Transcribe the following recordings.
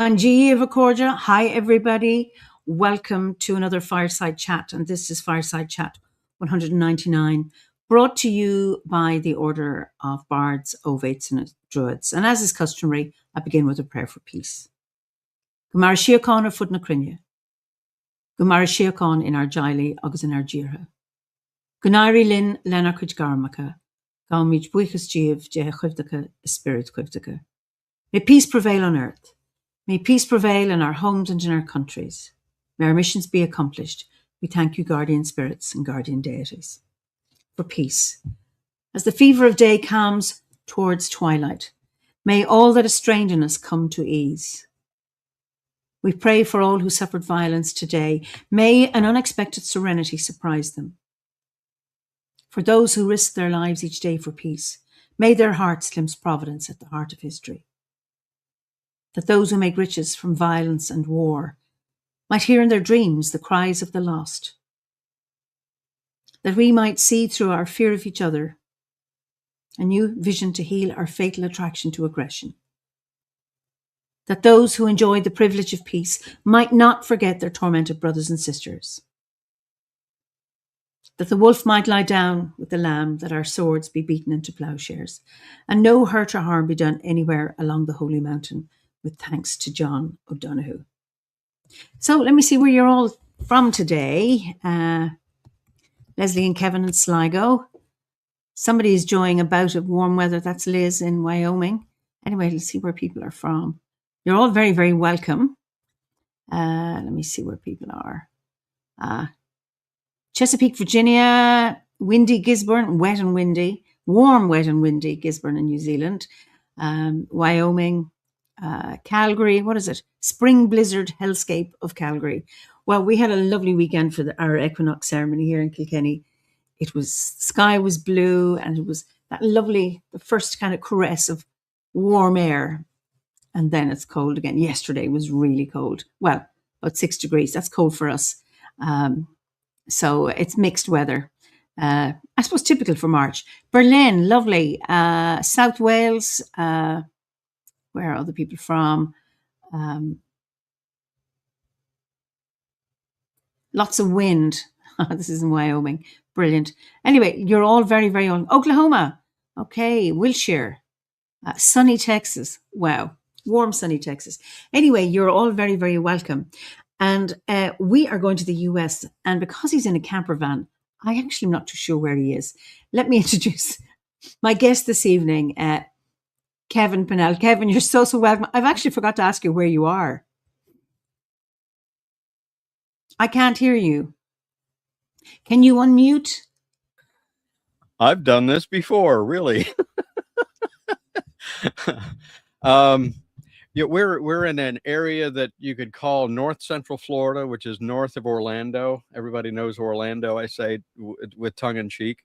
Angie Vacorja. Hi, everybody. Welcome to another Fireside Chat. And this is Fireside Chat 199, brought to you by the Order of Bards, Ovates, and Druids. And as is customary, I begin with a prayer for peace. Gumara Siacán fud na crinne. Gumara Siacán in our Jaili, agus in our Jirha. Gunari Lin Lena Cuid Garmacha. Gaumij Buichas Jeev, Jeha Chivdaka, Spirit Chivdaka. May peace prevail on earth. May peace prevail in our homes and in our countries. May our missions be accomplished. We thank you, guardian spirits and guardian deities, for peace. As the fever of day calms towards twilight, may all that is strained in us come to ease. We pray for all who suffered violence today. May an unexpected serenity surprise them. For those who risk their lives each day for peace, may their hearts glimpse providence at the heart of history. That those who make riches from violence and war might hear in their dreams the cries of the lost. That we might see through our fear of each other a new vision to heal our fatal attraction to aggression. That those who enjoy the privilege of peace might not forget their tormented brothers and sisters. That the wolf might lie down with the lamb, that our swords be beaten into plowshares, and no hurt or harm be done anywhere along the holy mountain, with thanks to John O'Donoghue. So let me see where you're all from today. Leslie and Kevin in Sligo. Somebody is enjoying a bout of warm weather. That's Liz in Wyoming. Anyway, let's see where people are from. You're all very, very welcome. Let me see where people are. Chesapeake, Virginia, windy Gisborne, wet and windy, warm, wet and windy Gisborne in New Zealand, Wyoming, Calgary, what is it? Spring blizzard hellscape of Calgary. Well, we had a lovely weekend for our equinox ceremony here in Kilkenny. Sky was blue, and it was that lovely, the first kind of caress of warm air. And then it's cold again. Yesterday was really cold. Well, about 6 degrees. That's cold for us. So it's mixed weather. I suppose typical for March. Berlin, lovely. South Wales, where are other people from? Lots of wind. This is in Wyoming. Brilliant. Anyway, you're all very, very on. Oklahoma. Okay. Wilshire. Sunny Texas. Wow. Warm, sunny Texas. Anyway, you're all very, very welcome. And we are going to the US. And because he's in a camper van, I actually am not too sure where he is. Let me introduce my guest this evening, Kevin Pennell. Kevin, you're so welcome. I've actually forgot to ask you where you are. I can't hear you. Can you unmute? I've done this before, really. Yeah, we're in an area that you could call North Central Florida, which is north of Orlando. Everybody knows Orlando, I say with tongue in cheek.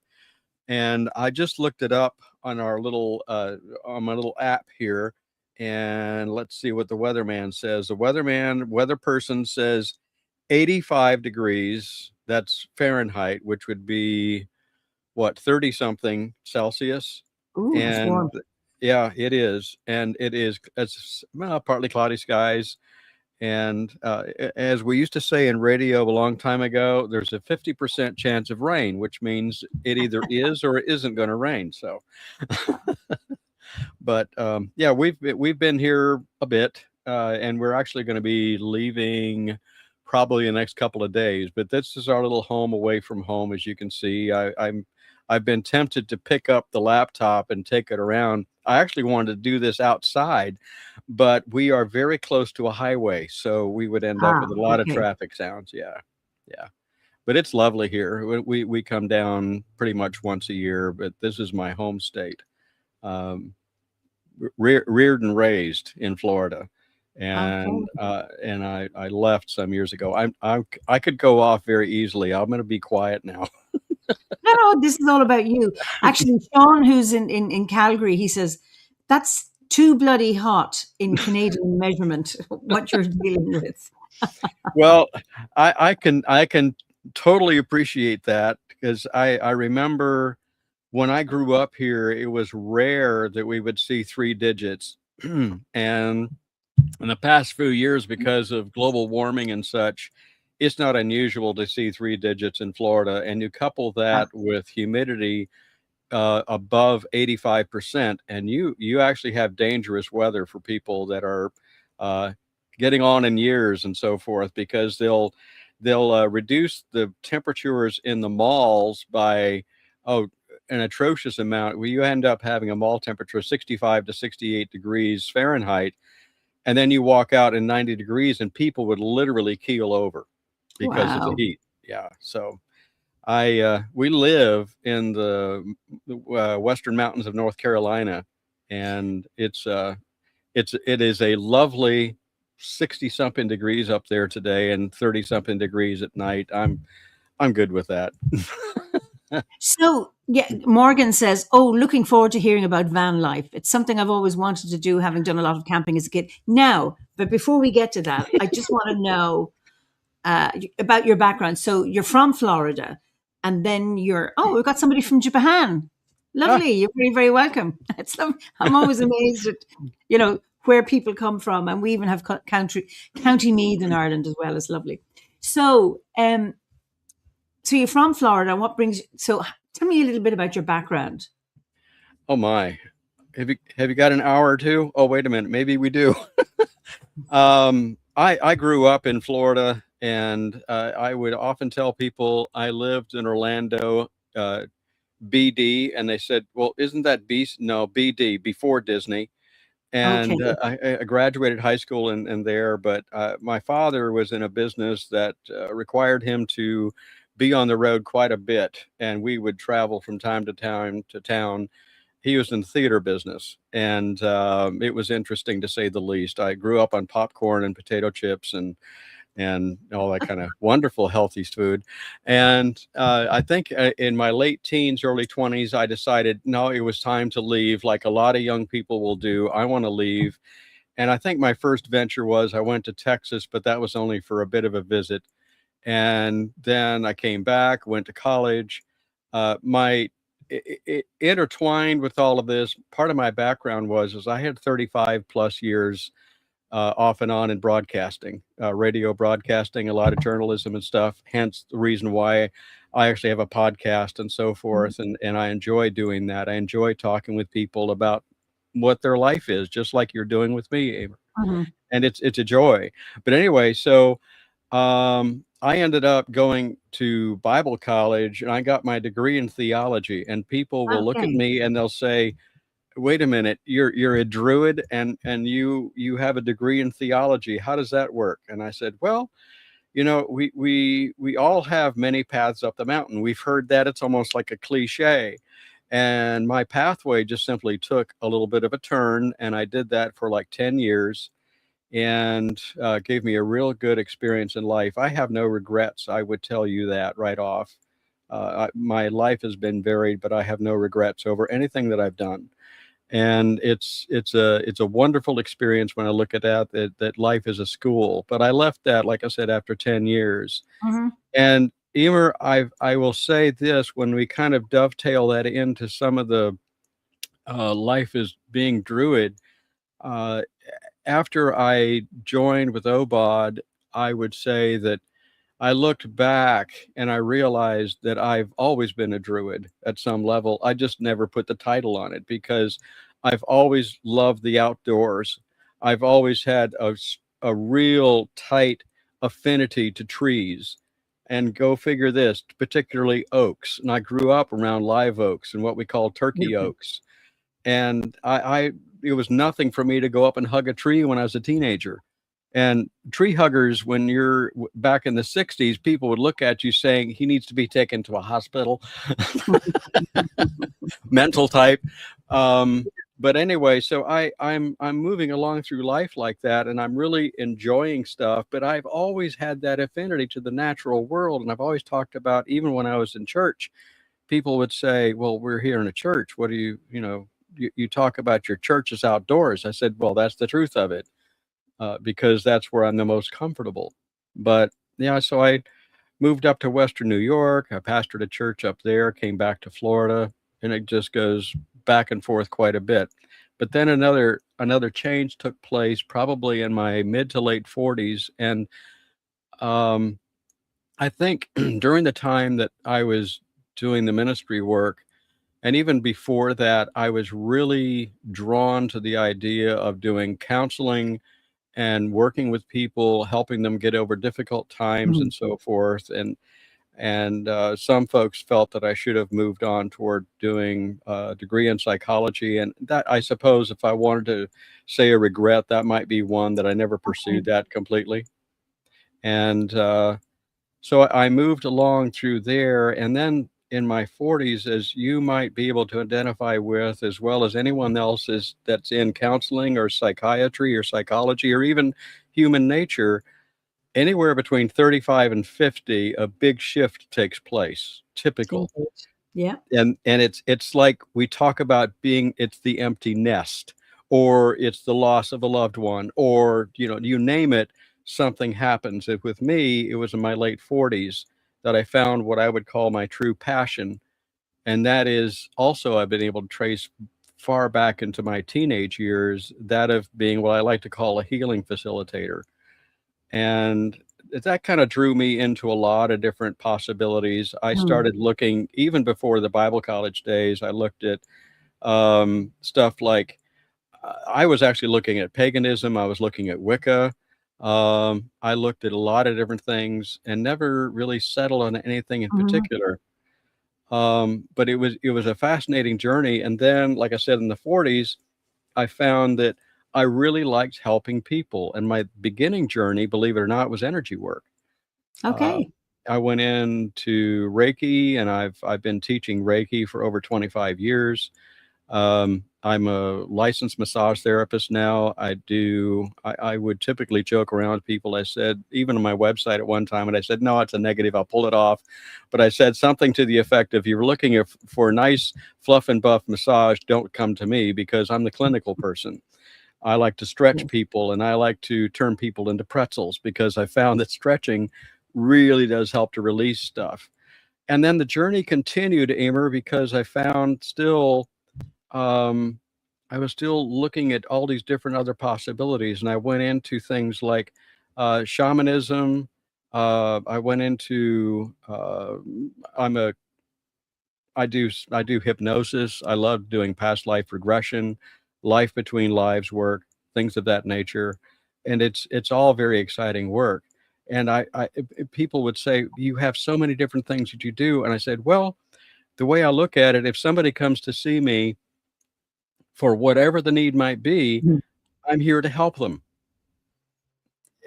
And I just looked it up on our little on my little app here, and let's see what the weatherman says. The weather person says 85 degrees. That's Fahrenheit, which would be what, 30 something Celsius. Ooh, and warm. Yeah, it is, and it's partly cloudy skies. And as we used to say in radio a long time ago, there's a 50% chance of rain, which means it either is or it isn't going to rain. So, but yeah, we've been here a bit, and we're actually going to be leaving probably the next couple of days. But this is our little home away from home, as you can see. I've been tempted to pick up the laptop and take it around. I actually wanted to do this outside, but we are very close to a highway, so we would end up with a lot of traffic sounds. Yeah. But it's lovely here. We come down pretty much once a year, but this is my home state. Reared and raised in Florida, and I left some years ago. I could go off very easily. I'm going to be quiet now. No, this is all about you. Actually, Sean, who's in Calgary, he says, that's too bloody hot in Canadian measurement, what you're dealing with. Well, I can totally appreciate that, because I remember when I grew up here, it was rare that we would see 3 digits. And In the past few years, because of global warming and such, it's not unusual to see three digits in Florida. And you couple Ah, that with humidity above 85%, and you actually have dangerous weather for people that are uh, getting on in years and so forth, because they'll reduce the temperatures in the malls by oh an atrocious amount. Where you end up having a mall temperature of 65 to 68 degrees Fahrenheit, and then you walk out in 90 degrees, and people would literally keel over because of the wow. heat. Yeah, so we live in the western mountains of North Carolina, and it is a lovely 60 something degrees up there today and 30 something degrees at night. I'm good with that. So, yeah, Morgan says, "Oh, looking forward to hearing about van life. It's something I've always wanted to do, having done a lot of camping as a kid." Now, but before we get to that, I just want to know about your background. So, you're from Florida, and then we've got somebody from Japan. Ah, Lovely. You're very, very welcome. I'm always amazed at, where people come from, and we even have County Meath in Ireland as well. It's lovely. So, so you're from Florida. What brings you? So tell me a little bit about your background. oh my. Have you got an hour or two? Oh, wait a minute. Maybe we do. I grew up in Florida, and I would often tell people I lived in Orlando, BD, and they said, "Well, isn't that Beast?" No, BD, before Disney. Okay. And I graduated high school in there, but my father was in a business that required him to be on the road quite a bit, and we would travel from time to time to town. He was in the theater business, and it was interesting to say the least. I grew up on popcorn and potato chips and all that kind of wonderful healthy food. And I think in my late teens, early 20s, I decided no, it was time to leave, like a lot of young people will do. I want to leave. And I think my first venture was I went to Texas, but that was only for a bit of a visit. And then I came back, went to college. My intertwined with all of this, part of my background was is I had 35 plus years off and on in broadcasting, radio broadcasting, a lot of journalism and stuff. Hence the reason why I actually have a podcast and so forth. And I enjoy doing that. I enjoy talking with people about what their life is, just like you're doing with me, Eimear. Mm-hmm. And it's a joy. But anyway, so I ended up going to Bible college, and I got my degree in theology. And people will look at Okay. me and they'll say, wait a minute, you're a druid and you have a degree in theology. How does that work? And I said, well, we all have many paths up the mountain. We've heard that. It's almost like a cliche. And my pathway just simply took a little bit of a turn, and I did that for like 10 years, and gave me a real good experience in life. I have no regrets. I would tell you that right off. My life has been varied, but I have no regrets over anything that I've done. And it's a wonderful experience when I look at that life is a school. But I left that, like I said, after 10 years. Mm-hmm. And Emer, I will say this, when we kind of dovetail that into some of the life as being druid, uh, after I joined with Obod, I would say that I looked back and I realized that I've always been a druid at some level. I just never put the title on it because I've always loved the outdoors. I've always had a real tight affinity to trees. And go figure this, particularly oaks. And I grew up around live oaks and what we call turkey Okay. oaks. And it was nothing for me to go up and hug a tree when I was a teenager. And tree huggers, when you're back in the 60s, people would look at you saying he needs to be taken to a hospital, mental type. But anyway, so I'm moving along through life like that, and I'm really enjoying stuff. But I've always had that affinity to the natural world, and I've always talked about, even when I was in church, people would say, "Well, we're here in a church. What do you talk about your church is outdoors?" I said, "Well, that's the truth of it." Because that's where I'm the most comfortable. But yeah, so I moved up to Western New York. I pastored a church up there, came back to Florida, and it just goes back and forth quite a bit. But then another another change took place probably in my mid to late 40s. And um, I think during the time that I was doing the ministry work, and even before that, I was really drawn to the idea of doing counseling and working with people, helping them get over difficult times Mhm. and so forth. And some folks felt that I should have moved on toward doing a degree in psychology. And that, I suppose, if I wanted to say a regret, that might be one, that I never Okay. pursued that completely. And so I moved along through there. And then in my 40s, as you might be able to identify with, as well as anyone else that's in counseling or psychiatry or psychology or even human nature, anywhere between 35 and 50, a big shift takes place, typical. Indeed. Yeah. And it's like we talk about being, it's the empty nest, or it's the loss of a loved one, or you name it, something happens. And with me, it was in my late 40s that I found what I would call my true passion. And that is also, I've been able to trace far back into my teenage years, that of being what I like to call a healing facilitator. And that kind of drew me into a lot of different possibilities. I Mm. started looking, even before the Bible college days, I looked at stuff like, I was actually looking at paganism, I was looking at Wicca. I looked at a lot of different things and never really settled on anything in Mhm. particular. But it was a fascinating journey. And then, like I said, in the 40s, I found that I really liked helping people. And my beginning journey, believe it or not, was energy work. Uh, Okay. I went into Reiki, and I've been teaching Reiki for over 25 years. I'm a licensed massage therapist now. I would typically joke around with people. I said, even on my website at one time, and I said, no, it's a negative, I'll pull it off. But I said something to the effect, if you're looking for a nice fluff and buff massage, don't come to me, because I'm the clinical person. I like to stretch Yeah. people, and I like to turn people into pretzels, because I found that stretching really does help to release stuff. And then the journey continued, Eimear, because I found still, um, I was still looking at all these different other possibilities, and I went into things like shamanism. I went into I'm a I do hypnosis. I love doing past life regression, life between lives work, things of that nature, and it's all very exciting work. And people would say, you have so many different things that you do, and I said, well, the way I look at it, if somebody comes to see me for whatever the need might be, Mhm. I'm here to help them.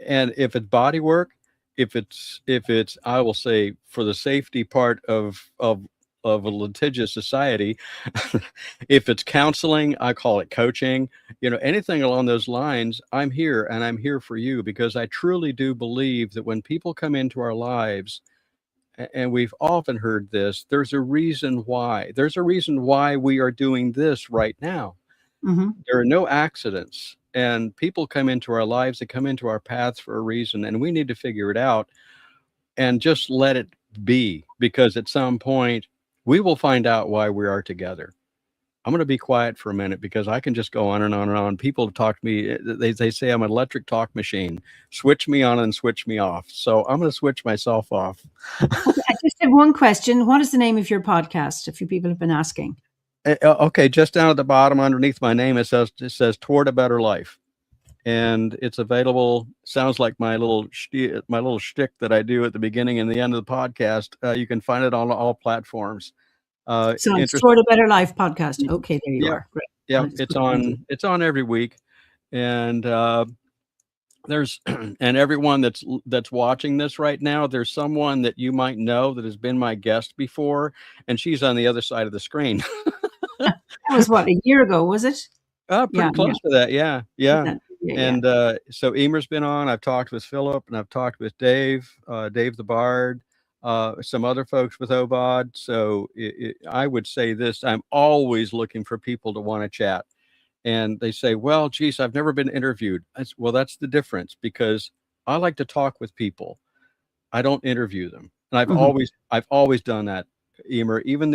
And if it's body work, if it's I will say, for the safety part of a litigious society, if it's counseling, I call it coaching, anything along those lines, I'm here, and I'm here for you, because I truly do believe that when people come into our lives, and we've often heard this, there's a reason why we are doing this right now. Mhm. There are no accidents, and people come into our lives, they come into our paths for a reason, and we need to figure it out and just let it be, because at some point we will find out why we are together. I'm going to be quiet for a minute, because I can just go on and on and on. People talk to me, they say I'm an electric talk machine. Switch me on and switch me off. So I'm going to switch myself off. Okay, I just have one question. What is the name of your podcast? A few people have been asking. Okay, just down at the bottom underneath my name, it says Toward a Better Life. And it's available. Sounds like my little shtick that I do at the beginning and the end of the podcast. You can find it on all platforms. So it's Interest. Toward a Better Life podcast. Okay, there you Yep, are. Great. yep. I'll just It's put it in. on every week, and there's and everyone that's watching this right now, there's someone that you might know that has been my guest before, and she's on the other side of the screen. That was what, a year ago, was it? Yeah, Pretty yeah. close to that, yeah, yeah. Yeah, yeah, yeah. And so Eimear's been on. I've talked with Philip, and I've talked with Dave, Dave the Bard, some other folks with Obod. So I would say this: I'm always looking for people to want to chat. And they say, "Well, geez, I've never been interviewed." Well, that's the difference, because I like to talk with people. I don't interview them, and I've Mhm. always I've always done that, Eimear. Even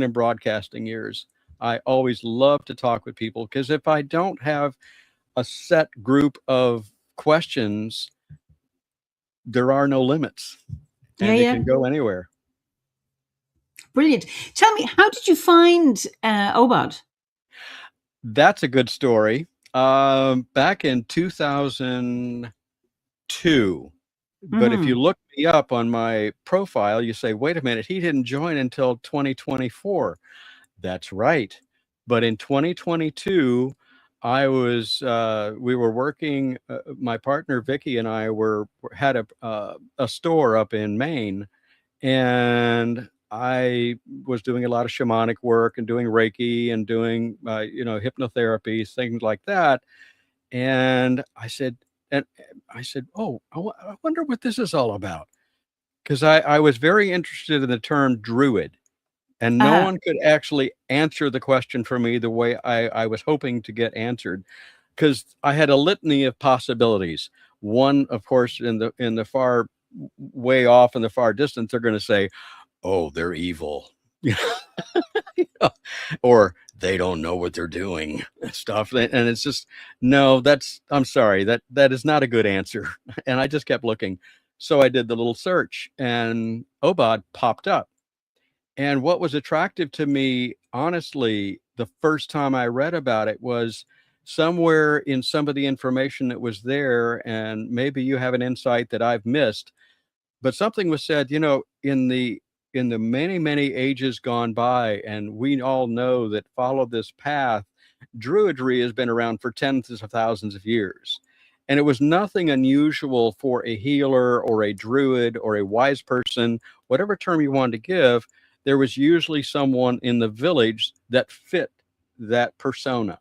in broadcasting years, I always love to talk with people, because if I don't have a set group of questions, there are no limits, Yeah, and it yeah. can go anywhere. Brilliant. Tell me, how did you find Obad? That's a good story. Back in 2002, but if you Mm-hmm. look me up on my profile, you say, wait a minute, he didn't join until 2024. That's right. But in 2022, we were working, my partner Vicky and I had a store up in Maine, and I was doing a lot of shamanic work and doing Reiki and doing, hypnotherapy, things like that. And I said, oh, I wonder what this is all about. Because I was very interested in the term druid, and no Uh-huh. one could actually answer the question for me the way I was hoping to get answered, because I had a litany of possibilities. One, of course, in the far way off in the far distance, they're going to say, "Oh, they're evil," or "They don't know what they're doing," and stuff. And it's just no. I'm sorry, that is not a good answer. And I just kept looking, so I did the little search, and Obad popped up. And what was attractive to me, honestly, the first time I read about it was somewhere in some of the information that was there, and maybe you have an insight that I've missed, but something was said, in the many, many ages gone by, and we all know that follow this path, Druidry has been around for tens of thousands of years. And it was nothing unusual for a healer or a druid or a wise person, whatever term you wanted to give. There was usually someone in the village that fit that persona.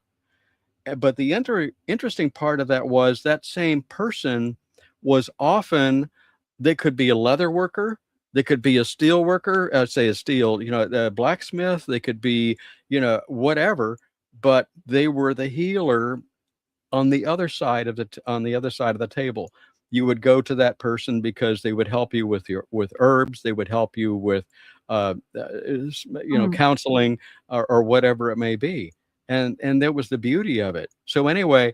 But the interesting part of that was that same person was often, they could be a leather worker, they could be a steel worker, say a steel, a blacksmith, they could be, whatever, but they were the healer on the other side of on the other side of the table. You would go to that person because they would help you with herbs, they would help you with Mm. counseling, or whatever it may be. And that was the beauty of it. So anyway,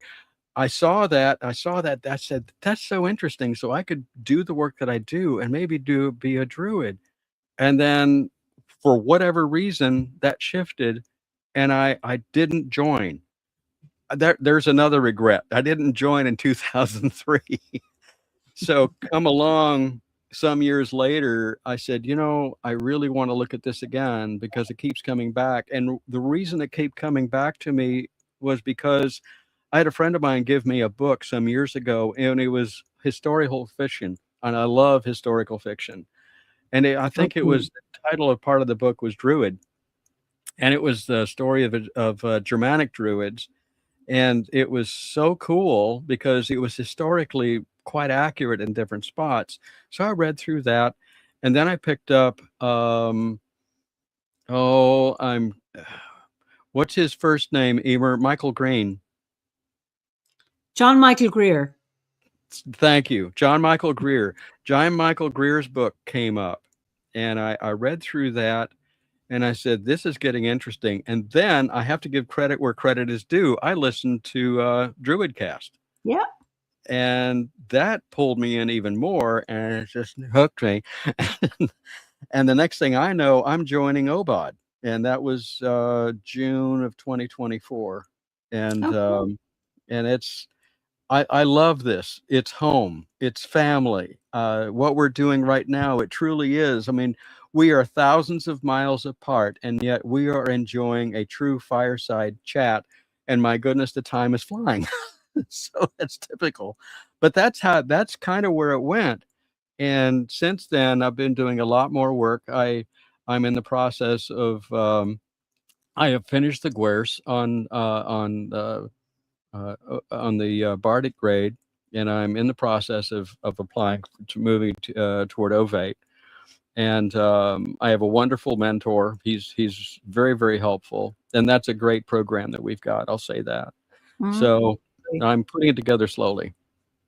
I saw that, I said, that's so interesting, so I could do the work that I do and maybe be a druid. And then for whatever reason that shifted, and I didn't join. There's another regret. I didn't join in 2003. So come along some years later, I said, I really want to look at this again because it keeps coming back. And the reason it kept coming back to me was because I had a friend of mine give me a book some years ago, and it was historical fiction. And I love historical fiction. And I think it Okay. was, the title of part of the book was Druid. And it was the story of Germanic Druids. And it was so cool because it was historically quite accurate in different spots. So I read through that, and then I picked up, oh, what's his first name? Eimear, Michael Green. John Michael Greer. Thank you, John Michael Greer. John Michael Greer's book came up, and I read through that, and I said, this is getting interesting. And then I have to give credit where credit is due. I listened to Druidcast. Yeah. And that pulled me in even more, and it just hooked me. And the next thing I know, I'm joining Obad, and that was June of 2024. And Oh, cool. it's, I love this. It's home. It's family. What we're doing right now, it truly is. I mean, we are thousands of miles apart, and yet we are enjoying a true fireside chat. And my goodness, the time is flying. So that's typical. But that's kind of where it went. And since then, I've been doing a lot more work. I'm in the process of, I have finished the Guers on the Bardic grade, and I'm in the process of applying to moving toward Ovate. And I have a wonderful mentor. He's very, very helpful, and that's a great program that we've got. I'll say that. Mm. So I'm putting it together slowly.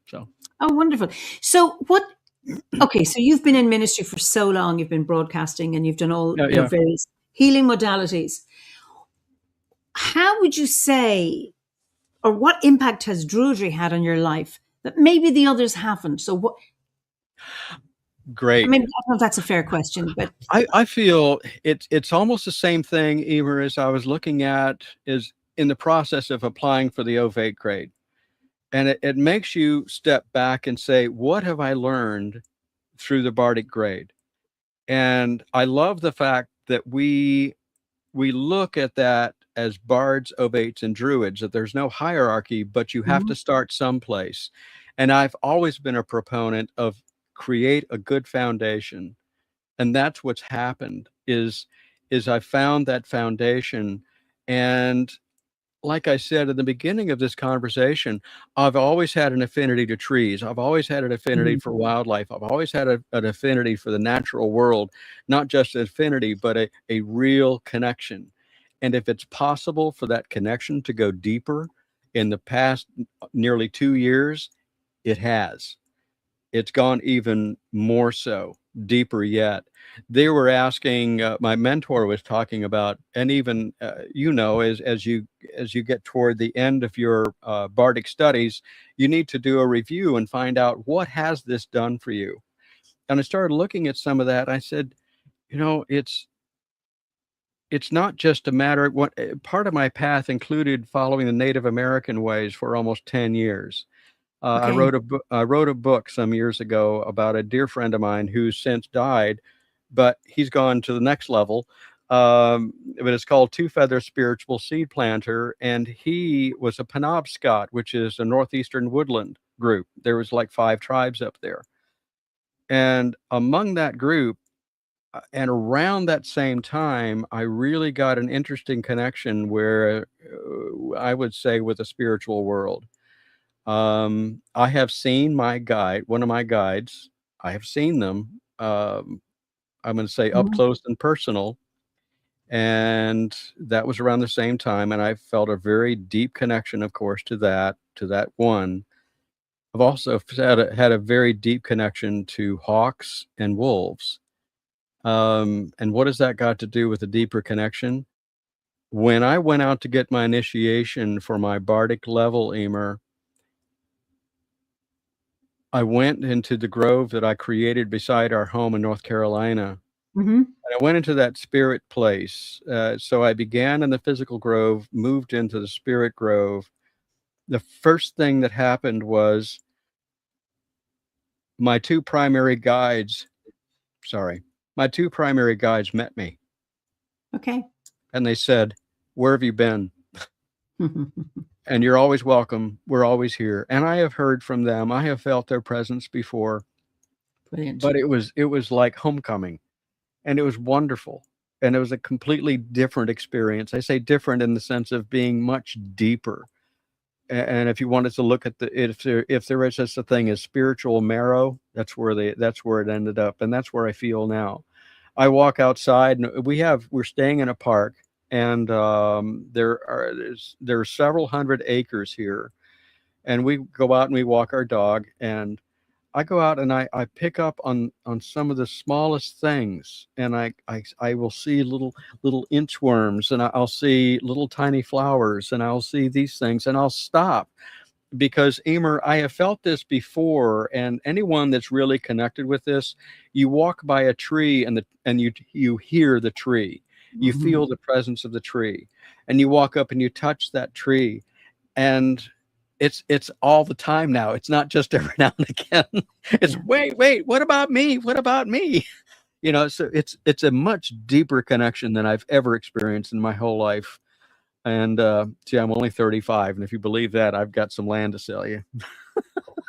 So Oh, wonderful. So what? Okay, so you've been in ministry for so long. You've been broadcasting, and you've done all yeah, yeah. various healing modalities. How would you say? or what impact has Druidry had on your life that maybe the others haven't? So what? Great. Maybe I don't know if that's a fair question, but I feel it's almost the same thing, Eimear, as I was looking at is in the process of applying for the ovate grade. And it makes you step back and say, what have I learned through the Bardic grade? And I love the fact that we look at that as bards, ovates, and druids, that there's no hierarchy, but you have to start someplace. And I've always been a proponent of create a good foundation. And that's what's happened is I found that foundation. And like I said at the beginning of this conversation, I've always had an affinity to trees. I've always had an affinity for wildlife. I've always had an affinity for the natural world, not just an affinity, but a real connection. And if it's possible for that connection to go deeper in the past nearly 2 years, it has. It's gone even more so, deeper yet. They were asking, my mentor was talking about, and even as you get toward the end of your Bardic studies, you need to do a review and find out what has this done for you. And I started looking at some of that. I said, it's not just a matter. What part of my path included following the Native American ways for almost 10 years. I okay. wrote a book some years ago about a dear friend of mine who's since died, but he's gone to the next level. But it's called Two Feather Spiritual Seed Planter, and he was a Penobscot, which is a northeastern woodland group. There was like 5 tribes up there, and among that group, and around that same time, I really got an interesting connection where I would say with the spiritual world. I have seen one of my guides. I have seen them. I'm going to say up close and personal. And that was around the same time. And I felt a very deep connection, of course, to that one. I've also had a very deep connection to hawks and wolves. And what has that got to do with a deeper connection? When I went out to get my initiation for my Bardic level, Eimear, I went into the grove that I created beside our home in North Carolina. And I went into that spirit place. So I began in the physical grove, moved into the spirit grove. The first thing that happened was my two primary guides, my two primary guides met me. Okay. And they said, "Where have you been? And you're always welcome. We're always here." And I have heard from them. I have felt their presence before. Brilliant. But it was like homecoming, and it was wonderful, and it was a completely different experience. I say different in the sense of being much deeper. And if you wanted to look at if there is such a thing as spiritual marrow, that's where it ended up, and that's where I feel now. I walk outside, and we're staying in a park, and there are several hundred acres here, and we go out and we walk our dog, and I go out and I pick up on some of the smallest things, and I will see little inchworms, and I'll see little tiny flowers, and I'll see these things, and I'll stop because, Eimear, I have felt this before, and anyone that's really connected with this, you walk by a tree and you hear the tree, you feel the presence of the tree, and you walk up and you touch that tree, and it's all the time now. It's not just every now and again. It's wait, what about me? What about me? So it's a much deeper connection than I've ever experienced in my whole life. And see, I'm only 35, and if you believe that, I've got some land to sell you.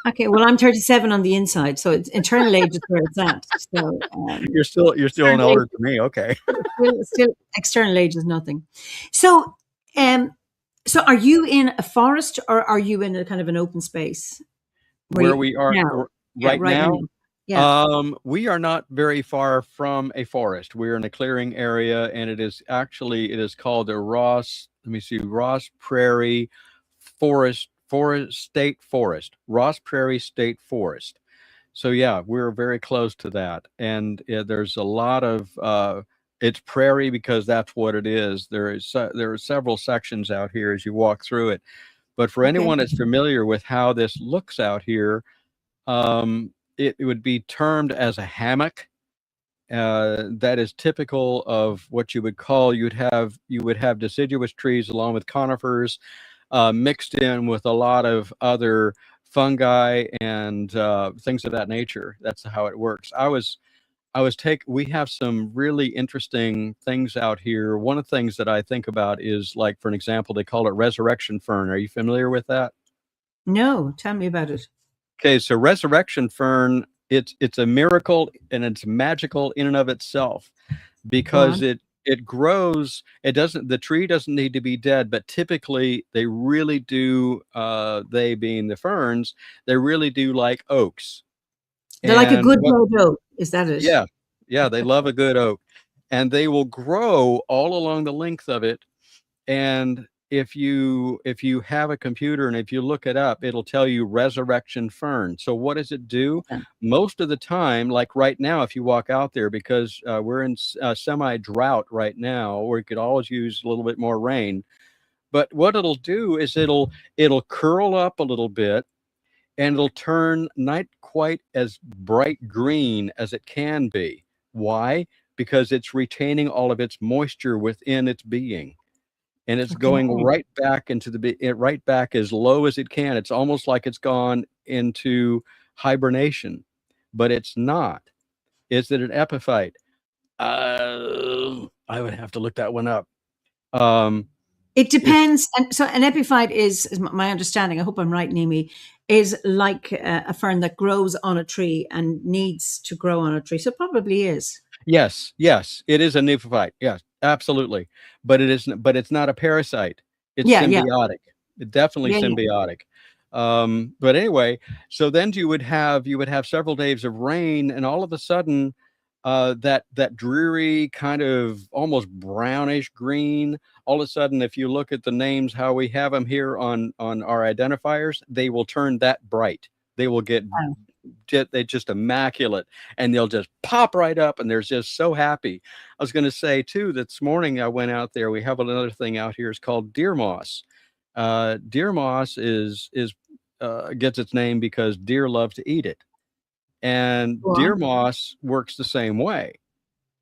Okay, well, I'm 37 on the inside, so it's internal age is where it's at. So You're still an elder to me. Okay. still external age is nothing. So, so are you in a forest or are you in a kind of an open space? Where we are now? right now, Yeah. we are not very far from a forest. We're in a clearing area, and it is called the Ross Prairie State Forest. Ross Prairie State Forest. So yeah, we're very close to that, and there's a lot of it's prairie because that's what it is. There are several sections out here as you walk through it, But for Okay. anyone that's familiar with how this looks out here, it would be termed as a hammock. That is typical of what you would have deciduous trees along with conifers, mixed in with a lot of other fungi and things of that nature. That's how it works. We have some really interesting things out here. One of the things that I think about is, like, for an example, they call it resurrection fern. Are you familiar with that? No, tell me about it. Okay, so resurrection fern, it's a miracle and it's magical in and of itself, Go because on. it grows. It doesn't The tree doesn't need to be dead, but typically they really do, they being the ferns, they really do like oaks. They're like a And good what red oak. Is that it? Yeah, yeah, they love a good oak, and they will grow all along the length of it. And if you have a computer and if you look it up, it'll tell you resurrection fern. So what does it do? Yeah. Most of the time, like right now, if you walk out there, because we're in semi drought right now, we could always use a little bit more rain. But what it'll do is it'll curl up a little bit, and it'll turn not quite as bright green as it can be. Why? Because it's retaining all of its moisture within its being, and it's Okay. going right back right back as low as it can. It's almost like it's gone into hibernation, but it's not. Is it an epiphyte? I would have to look that one up. Um, It it's depends. And so an epiphyte is my understanding. I hope I'm right, Nimi, is like a fern that grows on a tree and needs to grow on a tree. So it probably is. Yes, yes, it is a neophyte. Yes, absolutely. But it's not a parasite. It's Yeah, yeah, symbiotic. Definitely yeah, yeah, symbiotic. But anyway, so then you would have several days of rain, and all of a sudden, that dreary kind of almost brownish green. All of a sudden, if you look at the names, how we have them here on our identifiers, they will turn that bright. They will get wow. they're just immaculate, and they'll just pop right up, and they're just so happy. I was going to say too, this morning I went out there. We have another thing out here. It's called deer moss. Deer moss is gets its name because deer love to eat it, and Go deer on. moss works the same way.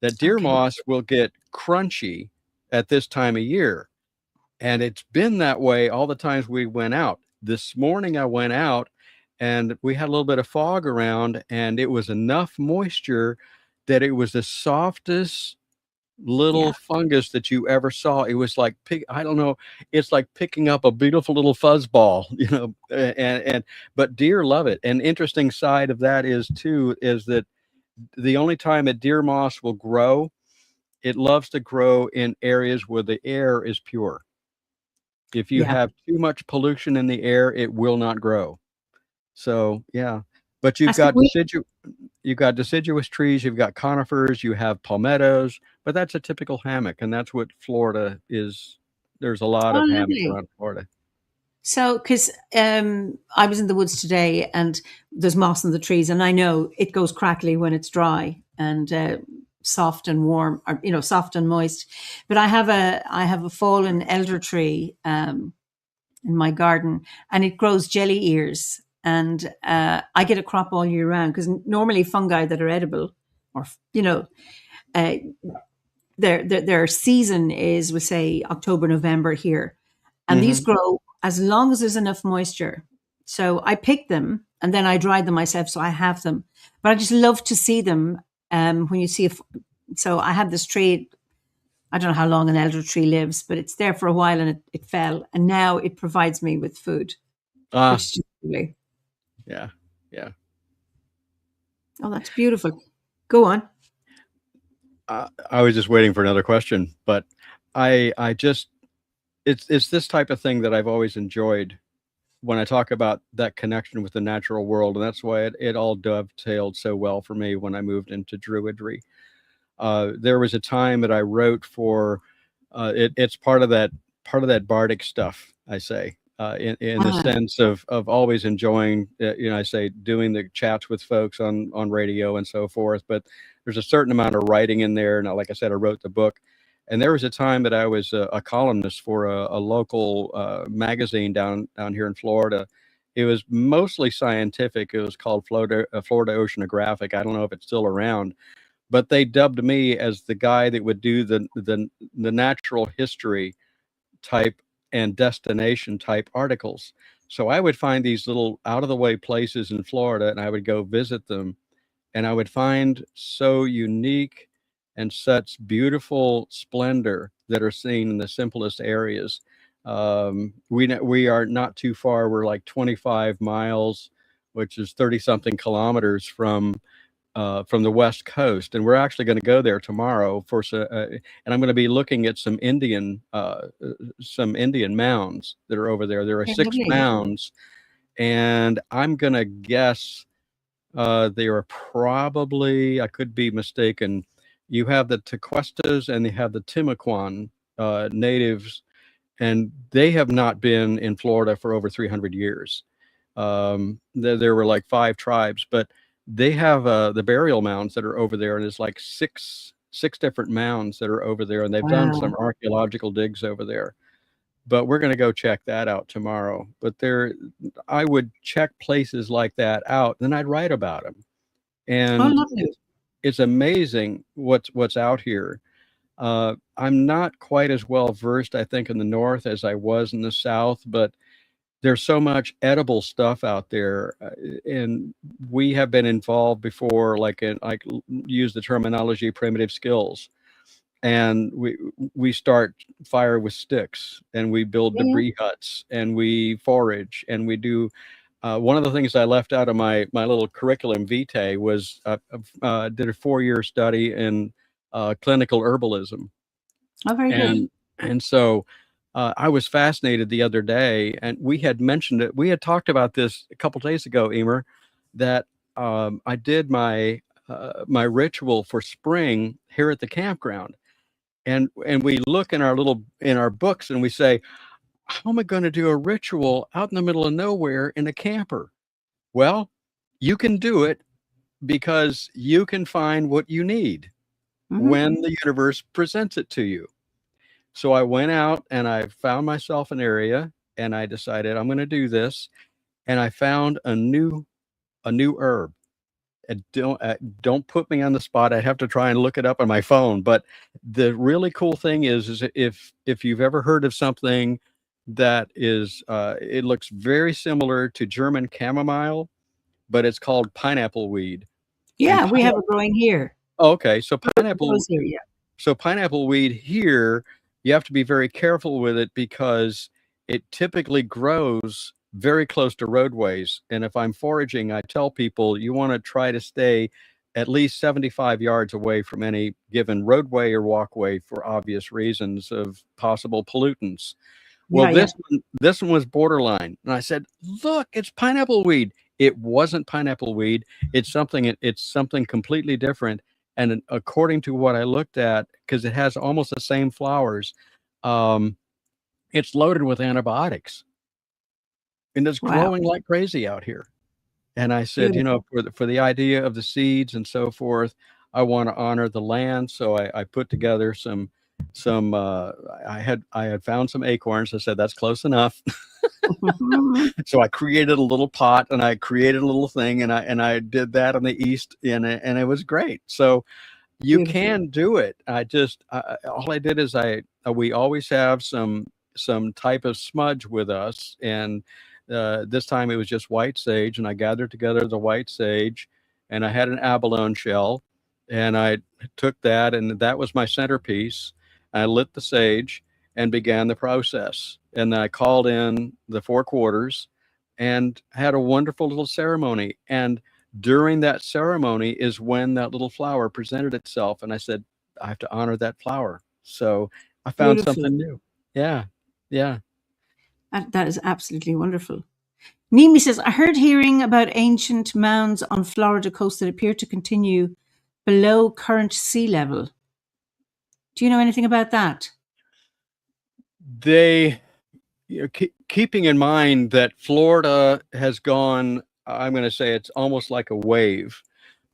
That deer Okay. moss will get crunchy at this time of year, and it's been that way all the times we went out. This morning I went out, and we had a little bit of fog around, and it was enough moisture that it was the softest Yeah, little fungus that you ever saw. It was like I don't know, it's like picking up a beautiful little fuzz ball, and but deer love it. An interesting side of that is too is that the only time a deer moss will grow, it loves to grow in areas where the air is pure. If you yeah. have too much pollution in the air, it will not grow. So, yeah. But I see. We, you've got deciduous trees, you've got conifers, you have palmettos, but that's a typical hammock, and that's what Florida is. There's a lot oh, of hammocks lovely. around Florida. So, because I was in the woods today and there's moss in the trees, and I know it goes crackly when it's dry and soft and warm, or soft and moist. But I have a fallen elder tree in my garden, and it grows jelly ears, and I get a crop all year round because normally fungi that are edible, or uh, their season is, we say, October, November here, and these Mhm. grow as long as there's enough moisture. So I pick them and then I dry them myself, so I have them. But I just love to see them when you see so I have this tree. I don't know how long an elder tree lives, but it's there for a while and it fell, and now it provides me with food, which Ah, is just lovely. yeah, yeah. Oh, that's beautiful. Go on. I was just waiting for another question, but I just it's this type of thing that I've always enjoyed when I talk about that connection with the natural world, and that's why it all dovetailed so well for me when I moved into Druidry. There was a time that I wrote for it's part of that bardic stuff. I say in the Ah, sense of always enjoying, I say, doing the chats with folks on radio and so forth. But there's a certain amount of writing in there, and like I said, I wrote the book, And there was a time that I was a columnist for a local magazine down here in Florida. It was mostly scientific. It was called Florida Oceanographic. I don't know if it's still around, but they dubbed me as the guy that would do the natural history type and destination type articles. So I would find these little out of the way places in Florida, and I would go visit them, and I would find so unique and such beautiful splendor that are seen in the simplest areas. We are not too far. We're like 25 miles, which is 30 something kilometers from the West Coast, and we're actually going to go there tomorrow and I'm going to be looking at some Indian mounds that are over there. There are Okay, 6 lovely. mounds, and I'm going to guess they are probably, I could be mistaken. You have the Tequestas and you have the Timucuan natives, and they have not been in Florida for over 300 years. There were like 5 tribes, but they have the burial mounds that are over there, and there's like six different mounds that are over there, and they've done Wow. some archaeological digs over there. But we're going to go check that out tomorrow. But I would check places like that out, then I'd write about them, Oh, and lovely. it's amazing what's out here. I'm not quite as well versed, I think, in the North as I was in the South, but there's so much edible stuff out there, and we have been involved before, like use the terminology primitive skills, and we start fire with sticks, and we build Yeah, yeah. debris huts, and we forage, and we do. One of the things I left out of my little curriculum vitae was did a 4-year study in clinical herbalism, Oh, very good. and so I was fascinated the other day, and we had mentioned it. We had talked about this a couple days ago, Eimear, that I did my ritual for spring here at the campground, and we look in our books, and we say, "How am I going to do a ritual out in the middle of nowhere in a camper?" Well, you can do it because you can find what you need Hmm. when the universe presents it to you. So I went out and I found myself an area, and I decided I'm going to do this, and I found a new herb. And don't put me on the spot. I have to try and look it up on my phone. But the really cool thing is if you've ever heard of something that is it looks very similar to German chamomile, but it's called pineapple weed. And Yeah, we have it growing here. okay, so It grows here, yeah. pineapple weed here, you have to be very careful with it because it typically grows very close to roadways. And if I'm foraging, I tell people you want to try to stay at least 75 yards away from any given roadway or walkway for obvious reasons of possible pollutants. Well, Yeah, yeah. this one was borderline. And I said, "Look, it's pineapple weed." It wasn't pineapple weed. It's something completely different. And according to what I looked at, because it has almost the same flowers, um, it's loaded with antibiotics, and it's Wow. growing like crazy out here. And I said, Beautiful. for the idea of the seeds and so forth, I want to honor the land. So I put together some I had found some acorns. I said that's close enough. So I created a little pot, and I created a little thing, and I did that on the east, and it was great. So you Beautiful. can do it. All I did is we always have some type of smudge with us, and this time it was just white sage, and I gathered together the white sage, and I had an abalone shell, and I took that, and that was my centerpiece. I lit the sage and began the process, and I called in the 4 quarters, and had a wonderful little ceremony. And during that ceremony is when that little flower presented itself, and I said, I have to honor that flower. So I found Beautiful. something new. Yeah, yeah. That is absolutely wonderful. Nimi says, I heard hearing about ancient mounds on Florida coast that appear to continue below current sea level. Do you know anything about that? They, keeping in mind that Florida has gone, I'm going to say it's almost like a wave,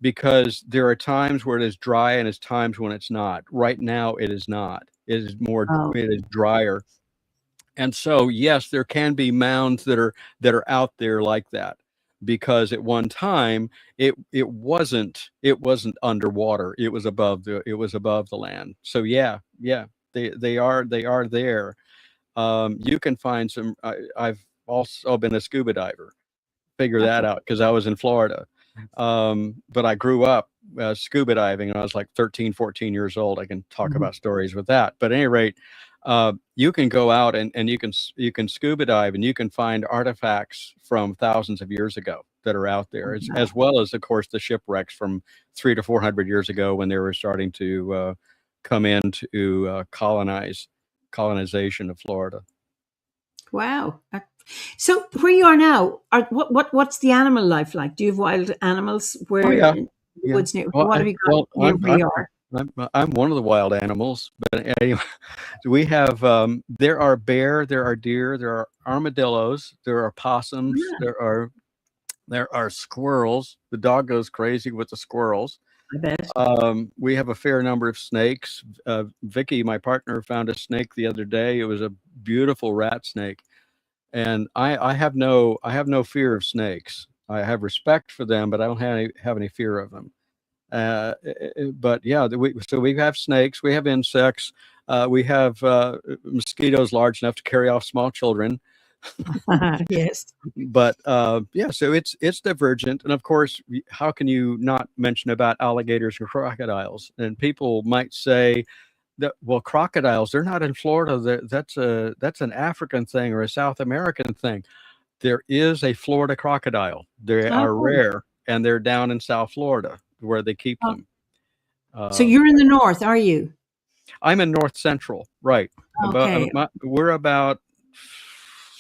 because there are times where it is dry and there's times when it's not. Right now, it is not. It is drier. And so, yes, there can be mounds that are out there like that, because at one time it wasn't underwater. It was above the land. So yeah, yeah, they are there. You can find some. I've also been a scuba diver. Figure that Okay. out because I was in Florida. But I grew up scuba diving and I was like 13, 14 years old. I can talk Mhm. about stories with that. But at any rate, you can go out and you can scuba dive and you can find artifacts from thousands of years ago that are out there, as Wow. well as, of course, the shipwrecks from 300 to 400 years ago when they were starting to come in to colonization of Florida. Wow. So where you are now, what's the animal life like? Do you have wild animals Oh where yeah, in the yeah. woods near? Well, What have you got well, near where you are? I'm one of the wild animals, but anyway, we have there are bear, there are deer, there are armadillos, there are possums, Yeah, there are squirrels. The dog goes crazy with the squirrels. I bet. We have a fair number of snakes. Vicky, my partner, found a snake the other day. It was a beautiful rat snake, and I have no fear of snakes. I have respect for them, but I don't have any fear of them. But yeah, we have snakes, we have insects, we have mosquitoes large enough to carry off small children. Yes. But yeah, so it's divergent, and of course, how can you not mention about alligators and crocodiles? And people might say that, well, crocodiles, they're not in Florida. That's an African thing or a South American thing. There is a Florida crocodile. They are Oh, rare, and they're down in South Florida where they keep oh. them. So Uh, you're in the north, are you? I'm in North Central, right? Okay. We're about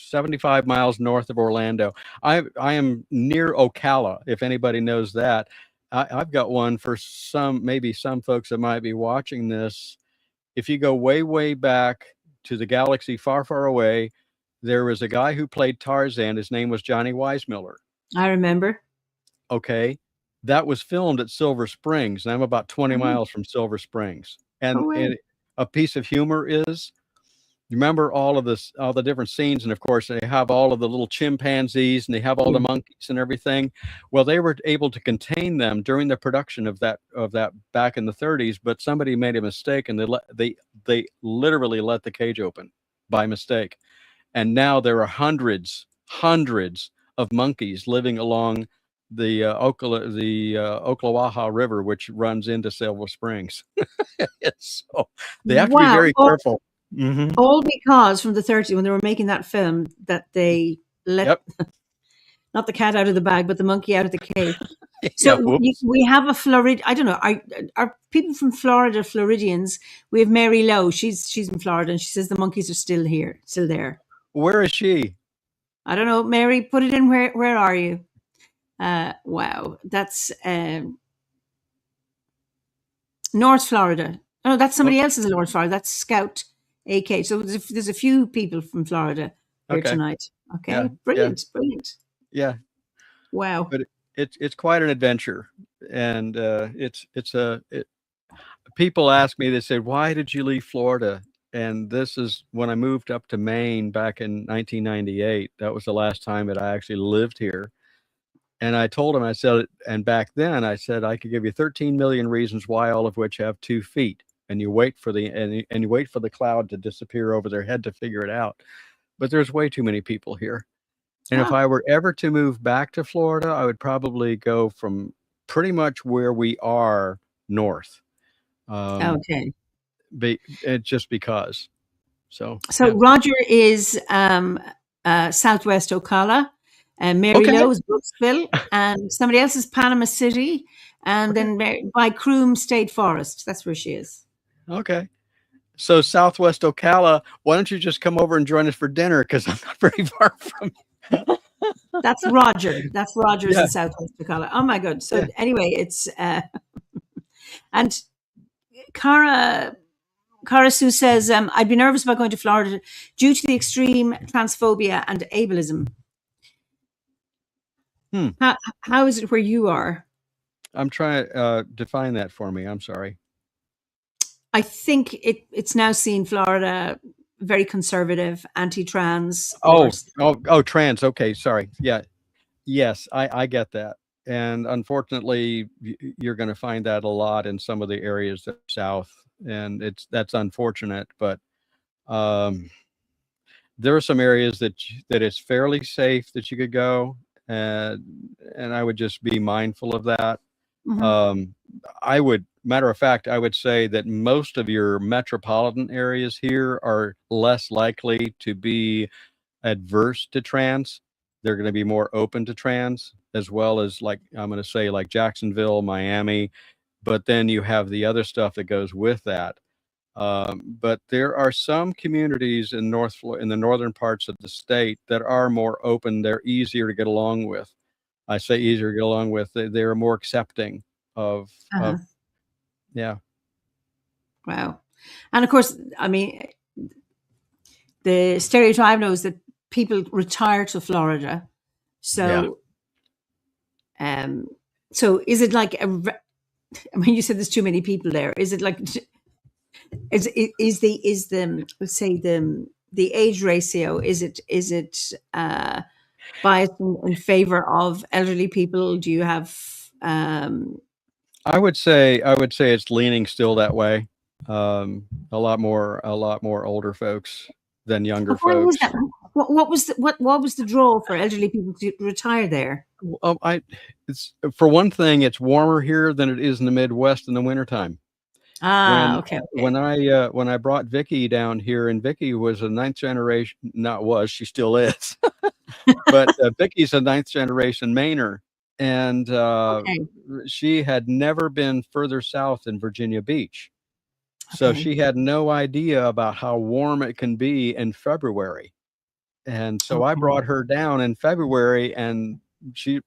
75 miles north of Orlando. I am near Ocala, if anybody knows that. I've got one for maybe some folks that might be watching this. If you go way, way back to the galaxy far, far away, there was a guy who played Tarzan. His name was Johnny Weissmuller. I remember. Okay. That was filmed at Silver Springs, and I'm about 20 Oh, miles from Silver Springs. oh, And wait. a piece of humor is, you remember all the different scenes, and of course they have all of the little chimpanzees and they have all the Yeah. monkeys and everything. Well, they were able to contain them during the production of that back in the 30s, but somebody made a mistake and they literally let the cage open by mistake. And now there are hundreds of monkeys living along the Ocklawaha River, which runs into Silver Springs. So they have to be Wow. very careful. Hmm. All because from the 30s when they were making that film that they let Yep. not the cat out of the bag, but the monkey out of the cage. Yeah. So Whoops. we have a Florida. I don't know. Are people from Florida Floridians? We have Mary Lowe. She's in Florida, and she says the monkeys are still here, still there. Where is she? I don't know. Mary, put it in. Where are you? Wow, that's North Florida. Oh, that's Oh, somebody else's North Florida. That's Scout AK. So there's a few people from Florida here okay. tonight. Yeah. Okay, Yeah. brilliant, brilliant. Yeah. Wow. But it's quite an adventure, and people ask me. They say, "Why did you leave Florida?" And this is when I moved up to Maine back in 1998. That was the last time that I actually lived here. And I told him, I said, and back then I said, I could give you 13 million reasons why, all of which have 2 feet. And you wait for you wait for the cloud to disappear over their head to figure it out. But there's way too many people here. And if Ah, I were ever to move back to Florida, I would probably go from pretty much where we are north. Um, okay. just because. So So yeah. Roger is Southwest Ocala, and Mary Okay. Lowe is Brooksville, and somebody else is Panama City, and Okay. then by Croom State Forest. That's where she is. Okay. So Southwest Ocala, why don't you just come over and join us for dinner? Because I'm not very far from you. That's Roger. That's Rogers Yeah. in Southwest Ocala. Oh my God. So Yeah. anyway, it's and Cara Cara Sue says, I'd be nervous about going to Florida due to the extreme transphobia and ableism. Hmm. How is it where you are? I'm trying to define that for me. I'm sorry. I think it's now seen Florida very conservative, anti-trans, of Oh, course. trans. Okay, sorry. Yeah, yes, I get that. And unfortunately, you're going to find that a lot in some of the areas that are south, and that's unfortunate. But um, there are some areas that it's fairly safe that you could go, and I would just be mindful of that. Hmm. Um, I would, matter of fact, I would say that most of your metropolitan areas here are less likely to be adverse to trans. They're going to be more open to trans, as well as, like, I'm going to say, like Jacksonville, Miami. But then you have the other stuff that goes with that. But there are some communities in in the northern parts of the state that are more open. They're easier to get along with. I say easier to get along with. They're more accepting of Uh-huh. yeah, Wow. And of course, I mean, the stereotype now is that people retire to Florida. yeah. So, um, so is it like I mean, you said there's too many people there. Is it like is the let's say the age ratio, is it biased in favor of elderly people? Do you have um I would say it's leaning still that way. A lot more older folks than younger why is folks. that? What was the draw for elderly people to retire there? Well, it's for one thing, it's warmer here than it is in the Midwest in the wintertime. Ah, When okay, okay. when I brought Vicky down here, and Vicky was a ninth generation, not was, she still is, but Vicky's a ninth generation Mainer, and Okay, she had never been further south than Virginia Beach. So okay, she had no idea about how warm it can be in February. And so I okay. brought her down in February, and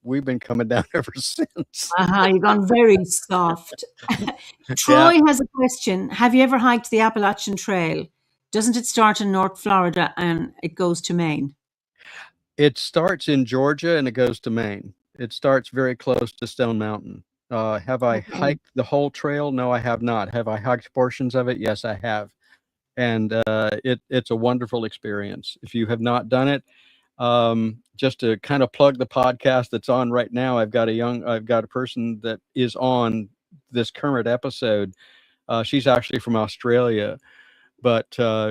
we've been coming down ever since. You've gone very soft. Yeah. Troy has a question. Have you ever hiked the Appalachian Trail? Doesn't it start in North Florida and it goes to Maine? It starts in Georgia and it goes to Maine. It starts very close to Stone Mountain. Have I Okay. hiked the whole trail? No, I have not. Have I hiked portions of it? Yes, I have. And it's a wonderful experience. If you have not done it, just to kind of plug the podcast that's on right now, I've got a person that is on this current episode. She's actually from Australia, but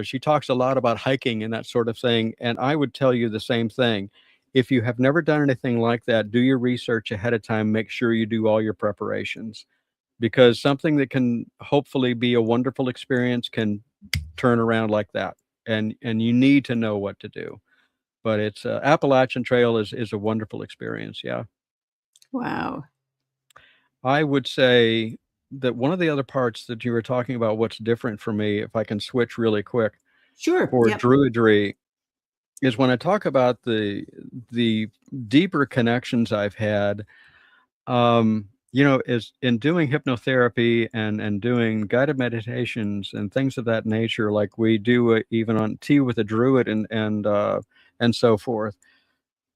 she talks a lot about hiking and that sort of thing. And I would tell you the same thing. If you have never done anything like that, do your research ahead of time. Make sure you do all your preparations, because something that can hopefully be a wonderful experience can turn around like that. And you need to know what to do. But it's Appalachian Trail is a wonderful experience. Yeah. Wow. I would say that one of the other parts that you were talking about, what's different for me, if I can switch really quick, Sure. for Yep. Druidry, is when I talk about the deeper connections I've had, is in doing hypnotherapy and doing guided meditations and things of that nature, like we do even on Tea with a Druid and so forth.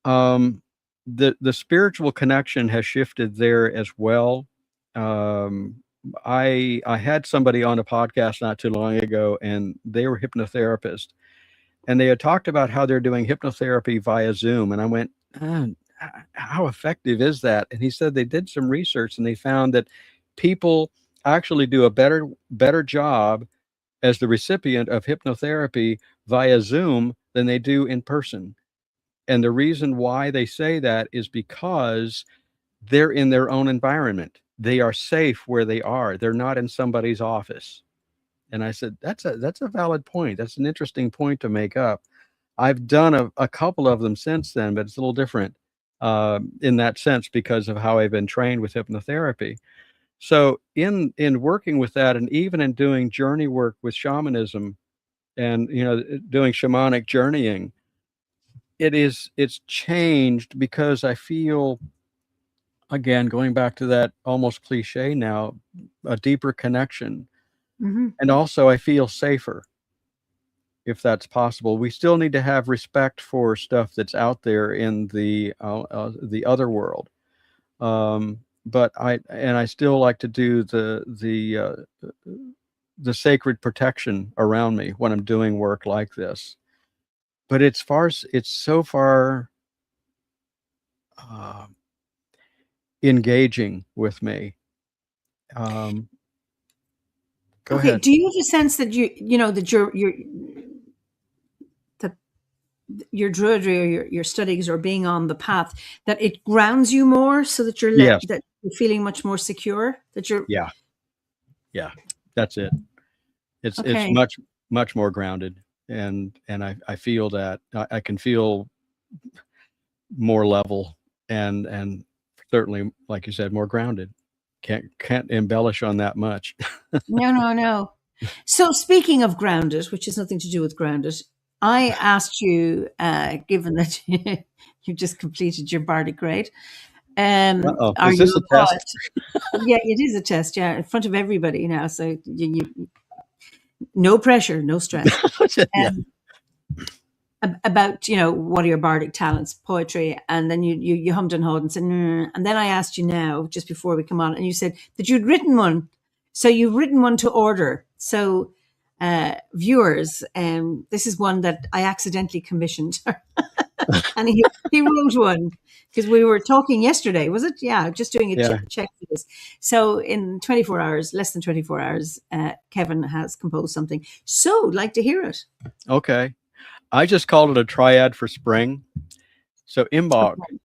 Um, the spiritual connection has shifted there as well. Um, I had somebody on a podcast not too long ago, and they were hypnotherapists, and they had talked about how they're doing hypnotherapy via Zoom, and I went, how effective is that? And he said they did some research and they found that people actually do a better job as the recipient of hypnotherapy via Zoom than they do in person. And the reason why they say that is because they're in their own environment. They are safe where they are. They're not in somebody's office. And I said, that's a valid point. That's an interesting point to make up. I've done a couple of them since then, but it's a little different in that sense because of how I've been trained with hypnotherapy. So in working with that, and even in doing journey work with shamanism, and doing shamanic journeying, it's changed because I feel, again, going back to that almost cliche now, a deeper connection. Hmm. And also I feel safer, if that's possible. We still need to have respect for stuff that's out there in the other world. But I still like to do the sacred protection around me when I'm doing work like this. But it's so far uh, engaging with me. Go Okay. ahead. Do you have a sense that that that your druidry or your studies or being on the path, that it grounds you more, so that Yes. that you're feeling much more secure, that you're Yeah, that's it. It's okay. much more grounded, and I feel that I can feel more level, and certainly, like you said, more grounded. Can't embellish on that much. No. So speaking of grounded, which has nothing to do with grounded, I asked you, given that you just completed your bardic grade, Uh-oh, are is you this a a test? poet? Yeah, it is a test. Yeah, in front of everybody now. So no pressure, no stress. Yeah. Um, about what are your bardic talents, poetry, and then you hummed and hawed and said, and then I asked you now just before we come on, and you said that you'd written one. So you've written one to order. So viewers, this is one that I accidentally commissioned, and he wrote one because we were talking yesterday, was it? Yeah, just doing a Yeah. check for this. So in 24 hours, less than 24 hours, Kevin has composed something. So like to hear it. Okay. I just called it a triad for spring. So Imbog Okay.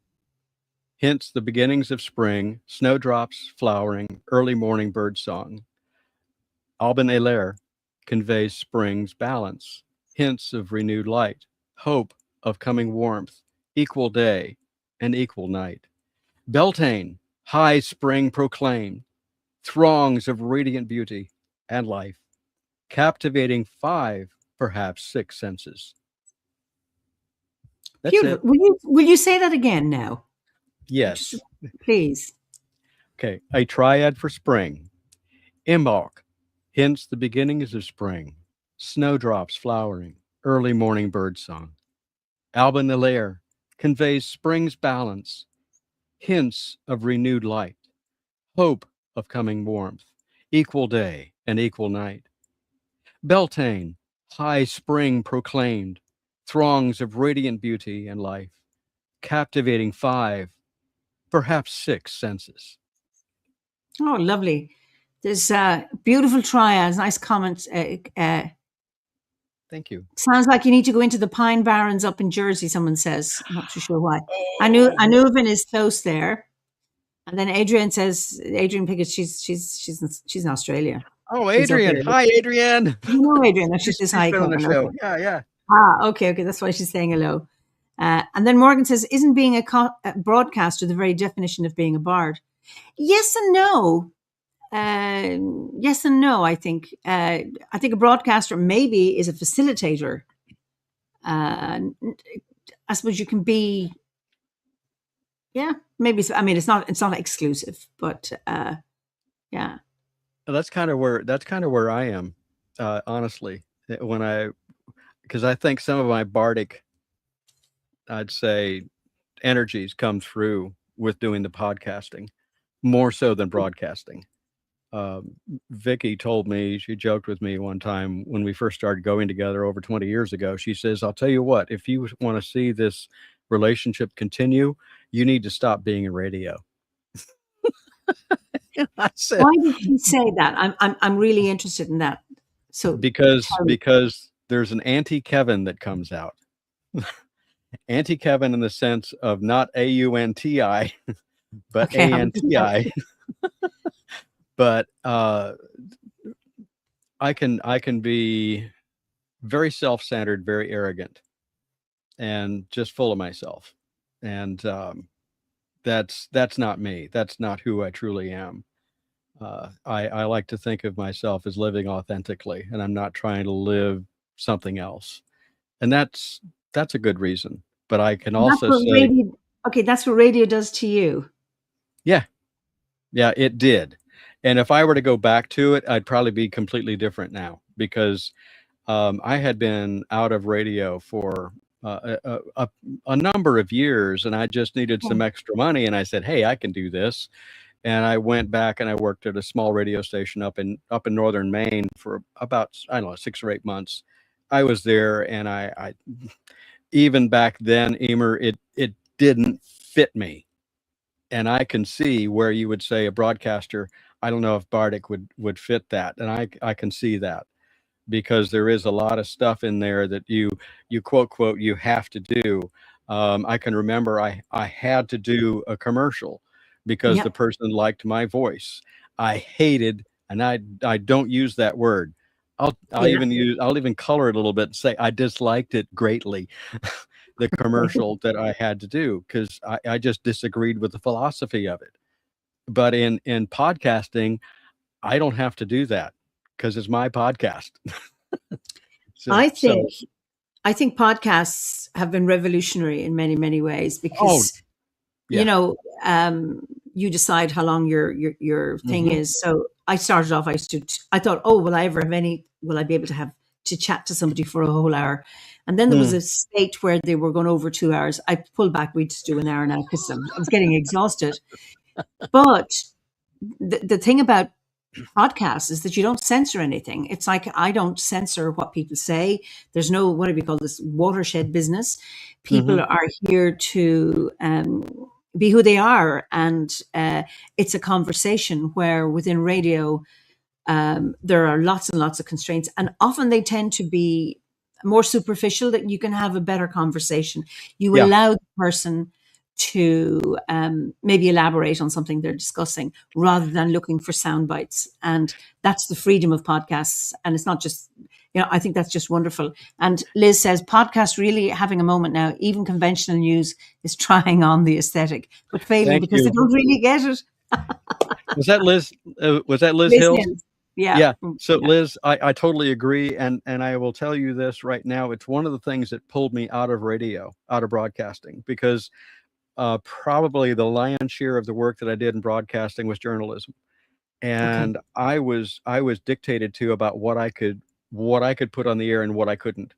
hints the beginnings of spring, snowdrops flowering, early morning bird song. Alban Elair conveys spring's balance, hints of renewed light, hope of coming warmth, equal day and equal night. Beltane, high spring proclaimed, throngs of radiant beauty and life, captivating 5, perhaps 6 senses. That's Beautiful. it. Will you say that again now? Just Yes. please. Okay. A triad for spring. Imbolc hints the beginnings of spring, snowdrops flowering, early morning bird song. Alban Elair conveys spring's balance, hints of renewed light, hope of coming warmth, equal day and equal night. Beltane, high spring proclaimed, throngs of radiant beauty and life, captivating 5, perhaps 6 senses. Oh, lovely. There's beautiful triads. Nice comments. Thank you. Sounds like you need to go into the Pine Barrens up in Jersey. Someone says. I'm not too sure why. Oh, Anuvan is close there, and then Adrian says Adrian Pickett. She's in Australia. oh, She's up Adrian. here. Hi, Adrian. You know Adrian. No, she says She's hi, been on the Kevin. show. Okay. Yeah, yeah. Okay. That's why she's saying hello. And then Morgan says, "Isn't being a broadcaster the very definition of being a bard?" Yes and no. Yes and no. I think a broadcaster maybe is a facilitator. I suppose you can be, yeah, maybe. I mean, it's not exclusive, but yeah. That's kind of where I am, honestly. Because I think some of my bardic, I'd say, energies come through with doing the podcasting more so than broadcasting. Vicky told me, she joked with me one time when we first started going together over 20 years ago. She says, I'll tell you what, if you want to see this relationship continue, you need to stop being in radio. I said, Why did she say that? I'm really interested in that. So because there's an anti-Kevin that comes out. Anti-Kevin in the sense of not AUNTI, but okay, ANTI. But I can be very self-centered, very arrogant, and just full of myself. And that's not me. That's not who I truly am. I like to think of myself as living authentically, and I'm not trying to live something else. And that's a good reason. But I can that's also what say, radio. Okay, that's what radio does to you. yeah, it did. And if I were to go back to it, I'd probably be completely different now because I had been out of radio for a number of years, and I just needed some extra money. And I said, hey, I can do this. And I went back and I worked at a small radio station up in northern Maine for about, I don't know, 6 or 8 months. I was there, and I even back then, Eimear, it didn't fit me. And I can see where you would say a broadcaster. I don't know if Bardic would fit that, and I can see that, because there is a lot of stuff in there that you quote you have to do. I can remember I had to do a commercial because the Yep. person liked my voice. I hated, and I don't use that word. Yeah. I'll even color it a little bit and say I disliked it greatly. The commercial that I had to do, because I just disagreed with the philosophy of it. But in podcasting, I don't have to do that because it's my podcast. So, I so think I think podcasts have been revolutionary in many, many ways oh because you yeah. know you decide how long your thing Hmm. is. So I started off. I thought, oh, will I ever have any? Will I be able to have to chat to somebody for a whole hour? And then there was Mm, a state where they were going over 2 hours. I pulled back. We just do an hour now because I was getting exhausted. But the thing about podcasts is that you don't censor anything. It's like I don't censor what people say. There's no, what do we call this, watershed business. People mhm. are here to be who they are, and it's a conversation where within radio there are lots and lots of constraints, and often they tend to be more superficial. That you can have a better conversation. You Yeah, allow the person to maybe elaborate on something they're discussing rather than looking for sound bites. And that's the freedom of podcasts. And it's not just, I think that's just wonderful. And Liz says, podcast really having a moment now. Even conventional news is trying on the aesthetic, but failing thank because they you. don't really get it. Was that Liz? Was that Liz Liz Hills? Hills. Yeah. Yeah. So Yeah. Liz, I totally agree, and I will tell you this right now. It's one of the things that pulled me out of radio, out of broadcasting, because probably the lion's share of the work that I did in broadcasting was journalism, Okay. and I was dictated to about what I could put on the air and what I couldn't.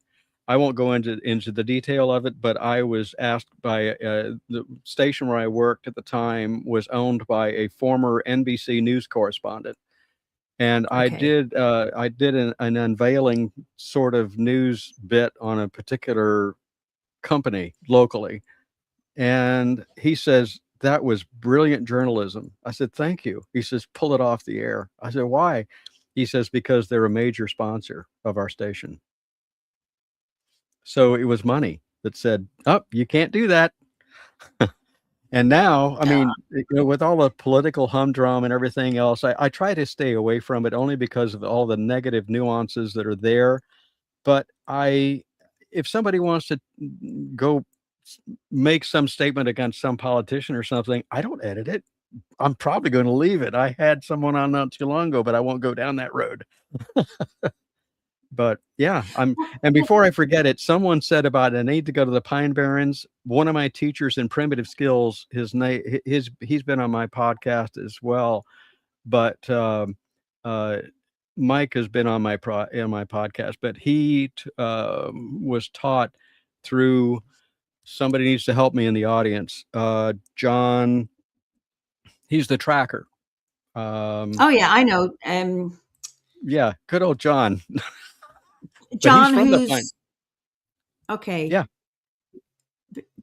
I won't go into the detail of it, but I was asked by the station where I worked at the time was owned by a former NBC news correspondent, and Okay. I did an unveiling sort of news bit on a particular company locally, and he says, "That was brilliant journalism." I said, "Thank you." He says, "Pull it off the air." I said, "Why?" He says, "Because they're a major sponsor of our station." So it was money that said, "Oh, you can't do that." And now, I mean, with all the political humdrum and everything else, I try to stay away from it only because of all the negative nuances that are there. But if somebody wants to go make some statement against some politician or something, I don't edit it. I'm probably going to leave it. I had someone on not too long ago, but I won't go down that road. But yeah, and before I forget it, someone said about I need to go to the Pine Barrens. One of my teachers in primitive skills, he's been on my podcast as well. But uh, Mike has been on my podcast, but he was taught through somebody needs to help me in the audience. John, he's the tracker. Oh yeah, I know. Yeah, good old John. But he's John, from the Pine. who's okay. Yeah,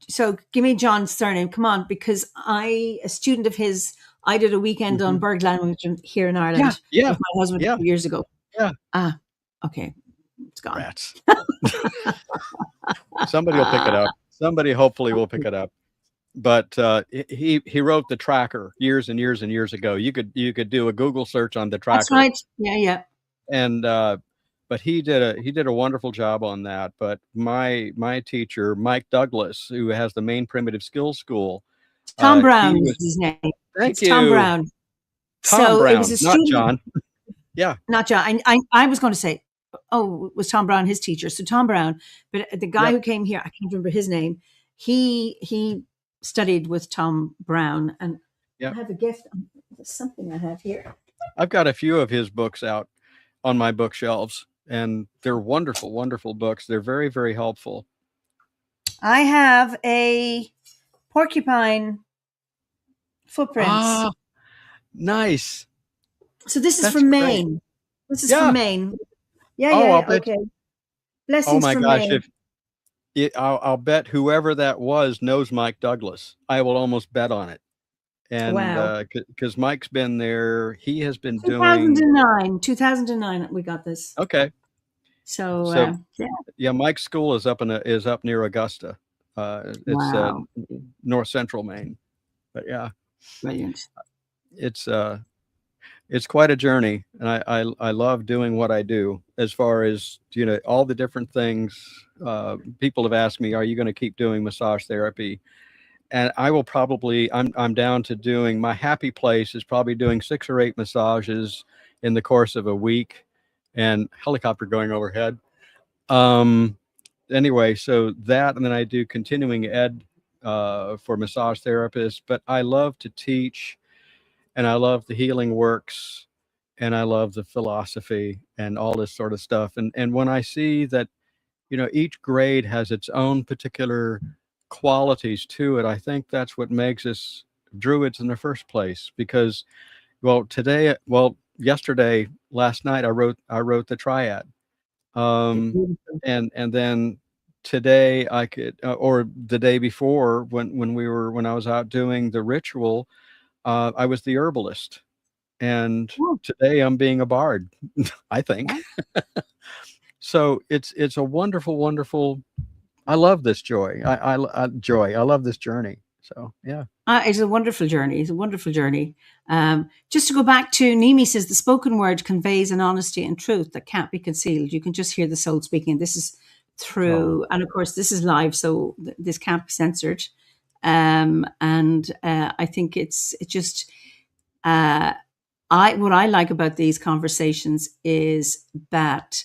So give me John's surname. Come on, because a student of his, I did a weekend on mhm. bird language here in Yeah, Ireland yeah, with my husband a yeah. few years ago. Yeah, Ah, okay, it's gone. rats. Somebody will pick it up. Somebody hopefully will pick it up. But he wrote the tracker years and years and years ago. You could do a Google search on the That's tracker, right. Yeah, yeah. and but he did a wonderful job on that. But my teacher Mike Douglas, who has the Maine Primitive Skills School, Tom he Brown was is his name. thank It's Tom you, Brown. Tom So it was Brown, a not student, John. Yeah, not John. I was going to say, oh, was Tom Brown his teacher? So Tom Brown, but the guy yep, who came here, I can't remember his name. He studied with Tom Brown, and I yep. have a gift. There's something I have here. I've got a few of his books out on my bookshelves, and they're wonderful, wonderful books. They're very, very helpful. I have a porcupine footprints. Ah, Nice. So this is That's from great. Maine. This is from Yeah. Maine. Yeah, Oh, yeah, I'll yeah. bet. Okay. Oh Blessings my from gosh. Maine. I'll bet whoever that was knows Mike Douglas. I will almost bet on it. And Wow. because Mike's been there, he has been doing. 2009. 2009 we got this. Okay. So So yeah. yeah, Mike's school is up near Augusta. It's Wow. north central Maine. But yeah, Brilliant. it's it's quite a journey, and I love doing what I do. As far as all the different things, people have asked me, "Are you going to keep doing massage therapy?" And I will probably. I'm down to doing. My happy place is probably doing 6 or 8 massages in the course of a week, and helicopter going overhead. Um, anyway, so that, and then I do continuing ed for massage therapists. But I love to teach, and I love the healing works, and I love the philosophy and all this sort of stuff. And when I see that, each grade has its own particular qualities to it, I think that's what makes us druids in the first place. Because, yesterday, last night, I wrote the triad, um, Beautiful. and then today I could, or the day before, when I was out doing the ritual, I was the herbalist, and Oh, today I'm being a bard. I think yeah. so. It's a wonderful, wonderful. I love this joy. I love this journey. So yeah, It's a wonderful journey. It's a wonderful journey. Just to go back to Nimi says the spoken word conveys an honesty and truth that can't be concealed. You can just hear the soul speaking. This is oh through, and of course, this is live, so this can't be censored. And I think it just what I like about these conversations is that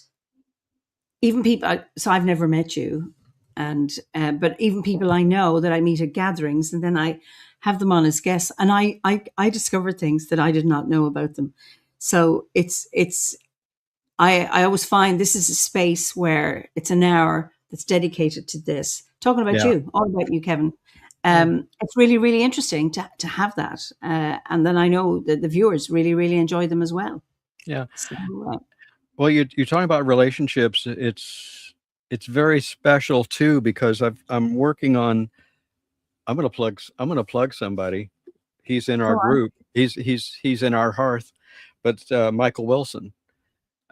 even people. So I've never met you, and but even people I know that I meet at gatherings, and then I have them on as guests, and I discover things that I did not know about them. So it's I always find this is a space where it's an hour that's dedicated to this, talking about yeah, you, all about you, Kevin. yeah, It's really, really interesting to have that. And then I know that the viewers really, really enjoy them as well. yeah. So, Well, you're talking about relationships. It's very special too, because I'm working on. I'm gonna plug somebody. He's in go our on. group. He's in our hearth, but Michael Wilson.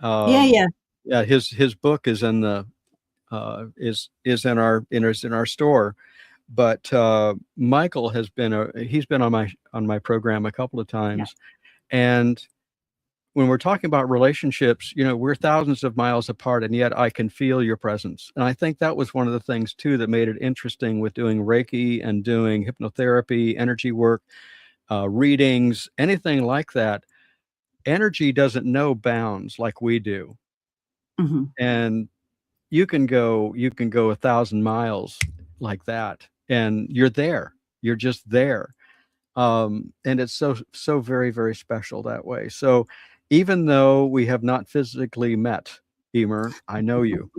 Yeah, Um, yeah, yeah, his book is in the is in our store. But Michael he's been on my program a couple of yeah. times, and when we're talking about relationships, we're thousands of miles apart, and yet I can feel your presence. And I think that was one of the things too that made it interesting with doing Reiki and doing hypnotherapy, energy work, readings, anything like that. Energy doesn't know bounds like we do, Hmm. and you can go 1,000 miles like that, and you're there. You're just there. And it's so very, very special that way. So even though we have not physically met, Emer, I know you.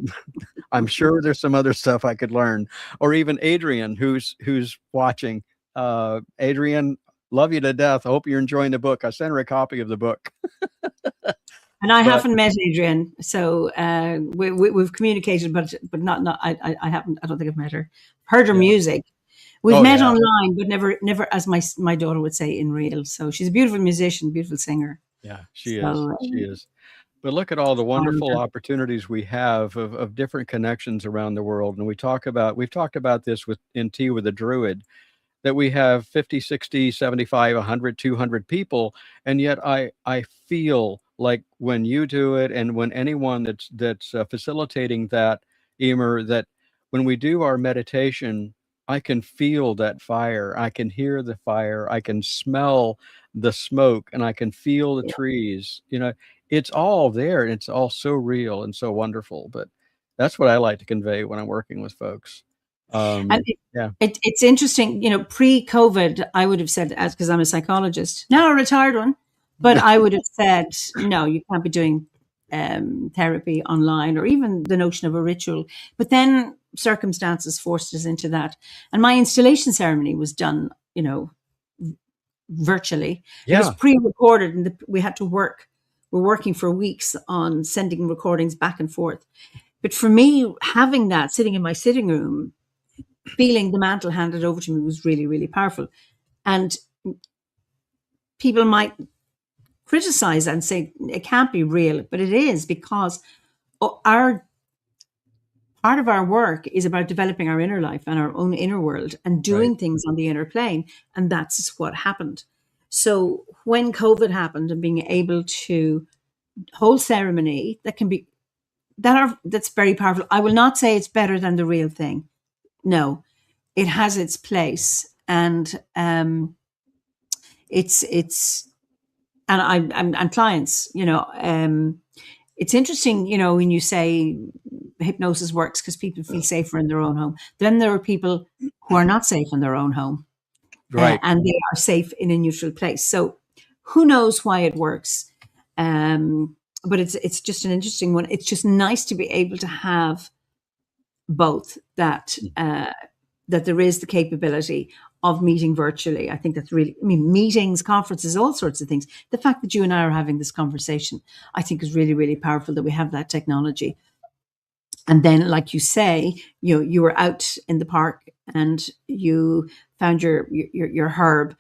I'm sure there's some other stuff I could learn, or even Adrian, who's watching. Adrian, love you to death. I hope you're enjoying the book. I sent her a copy of the book, And I but haven't met Adrian, so we've communicated, but not I haven't. I don't think I've met her. Heard her yeah. music. We've Oh met yeah, online, but never as my daughter would say in real. So she's a beautiful musician, beautiful singer. yeah. She is. So She is. But look at all the and, wonderful opportunities we have of different connections around the world. And we've talked about this in Tea with a Druid, that we have 50, 60, 75, 100, 200 people. And yet I feel like when you do it, and when anyone that's facilitating that, Emer, that when we do our meditation, I can feel that fire. I can hear the fire. I can smell the smoke, and I can feel the yeah. trees. It's all there, and it's all so real and so wonderful. But that's what I like to convey when I'm working with folks. And Yeah. it's interesting, pre-COVID, I would have said, as because I'm a psychologist, now a retired one, but I would have said, no, you can't be doing therapy online, or even the notion of a ritual. But then circumstances forced us into that. And my installation ceremony was done, virtually. It Yeah. was pre-recorded, and we had to work. We're working for weeks on sending recordings back and forth. But for me, having that sitting in my sitting room, feeling the mantle handed over to me was really, really powerful. And people might criticize and say it can't be real, but it is, because our part of our work is about developing our inner life and our own inner world and doing things on the inner plane. And that's what happened. So when COVID happened and being able to hold ceremony that's very powerful. I will not say it's better than the real thing. No, it has its place. And it's and clients, it's interesting, when you say hypnosis works because people feel safer in their own home. Then there are people who are not safe in their own home, and they are safe in a neutral place. So who knows why it works? But it's just an interesting one. It's just nice to be able to have both that there is the capability of meeting virtually. I think that's really, meetings, conferences, all sorts of things. The fact that you and I are having this conversation, I think is really, really powerful that we have that technology. And then, like you say, you were out in the park and you found your herb.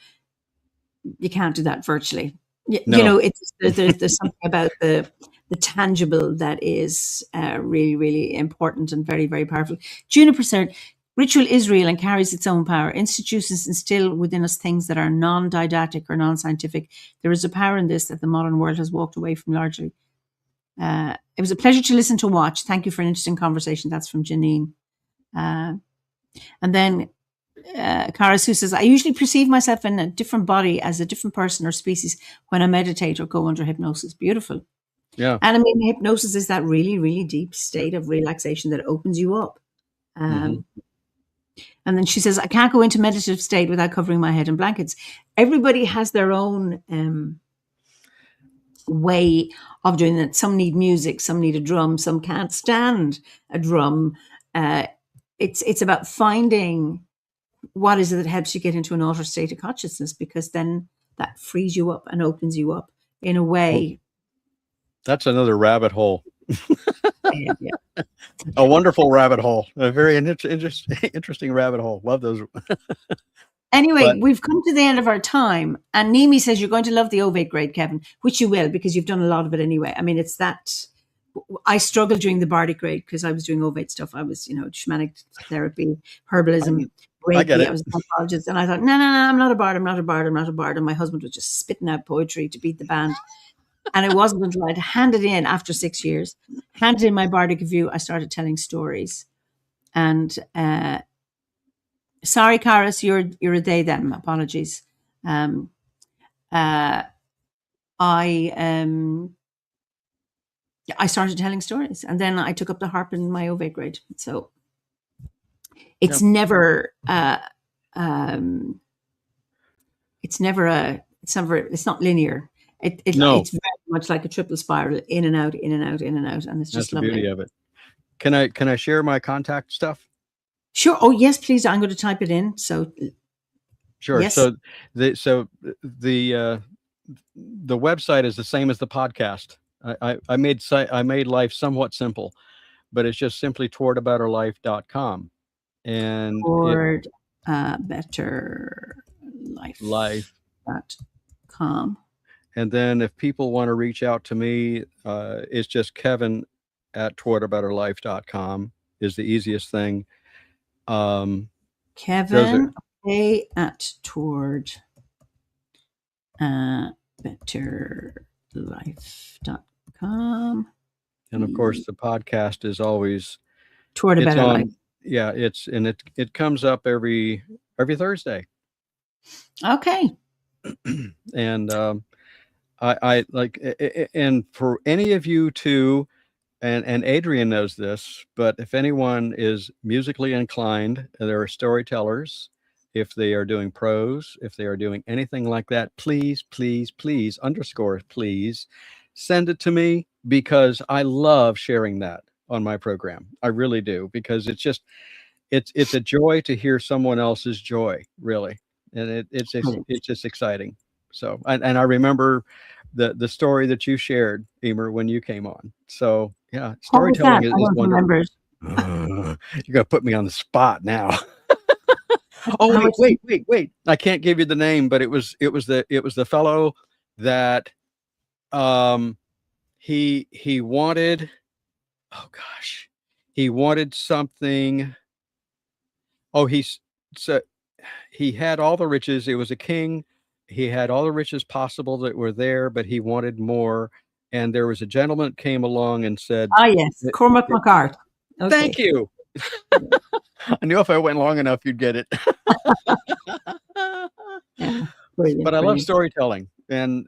You can't do that virtually. No. There's something about the tangible that is really, really important and very, very powerful. Juniper said, ritual is real and carries its own power. Institutions instill within us things that are non-didactic or non-scientific. There is a power in this that the modern world has walked away from largely. It was a pleasure to listen to watch. Thank you for an interesting conversation. That's from Janine. And then Cara Sue says, I usually perceive myself in a different body as a different person or species when I meditate or go under hypnosis. Beautiful. Yeah. And hypnosis is that really, really deep state of relaxation that opens you up. And then she says, I can't go into meditative state without covering my head in blankets. Everybody has their own way of doing that. Some need music, some need a drum, some can't stand a drum. It's about finding what is it that helps you get into an altered state of consciousness, because then that frees you up and opens you up in a way. That's another rabbit hole. Yeah. A wonderful rabbit hole. A very interesting rabbit hole. Love those. Anyway, we've come to the end of our time. And Nimi says you're going to love the ovate grade, Kevin, which you will, because you've done a lot of it anyway. It's that. I struggled during the bardic grade because I was doing ovate stuff. I was, shamanic therapy, herbalism, Reiki. I was an anthropologist. And I thought, no, I'm not a bard. I'm not a bard. I'm not a bard. And my husband was just spitting out poetry to beat the band. And it wasn't until I'd handed in, after 6 years, handed in my bardic review, I started telling stories. And sorry, Karis, you're a they them. Apologies. I started telling stories, and then I took up the harp in my ovate grade. So it's never it's not linear. It's very much like a triple spiral, in and out, in and out, in and out, and it's just lovely. That's the beauty of it. Can I share my contact stuff? Sure. Oh yes, please. I'm going to type it in. So sure. Yes. So the website is the same as the podcast. I made life somewhat simple, but it's just simply towardabetter.life.com. And betterlife.com. And then if people want to reach out to me, it's just Kevin@towardabetter.life.com is the easiest thing. Kevin at towardabetter.life.com. And of course, the podcast is always Toward a Better Life. Yeah, it comes up every Thursday. Okay. And I like, and for any of you too, and Adrian knows this, but if anyone is musically inclined, there are storytellers. If they are doing prose, if they are doing anything like that, please, please, please, please send it to me, because I love sharing that on my program. I really do, because it's a joy to hear someone else's joy, really. and it's Brilliant. just exciting. So, and I remember the story that you shared, Eimear, when you came on. So yeah, What was that? storytelling I is don't wonderful. remember it. You're gonna put me on the spot now. Oh How wait, much? wait! I can't give you the name, but it was the fellow that um he wanted. Oh gosh, he wanted something. Oh, so he had all the riches. It was a king. He had all the riches possible that were there, but he wanted more. And there was a gentleman that came along and said, Ah, yes, "Eh, Cormac eh, McCart. Thank Okay. you." I knew if I went long enough, you'd get it. Yeah, But brilliant, I love brilliant. storytelling, and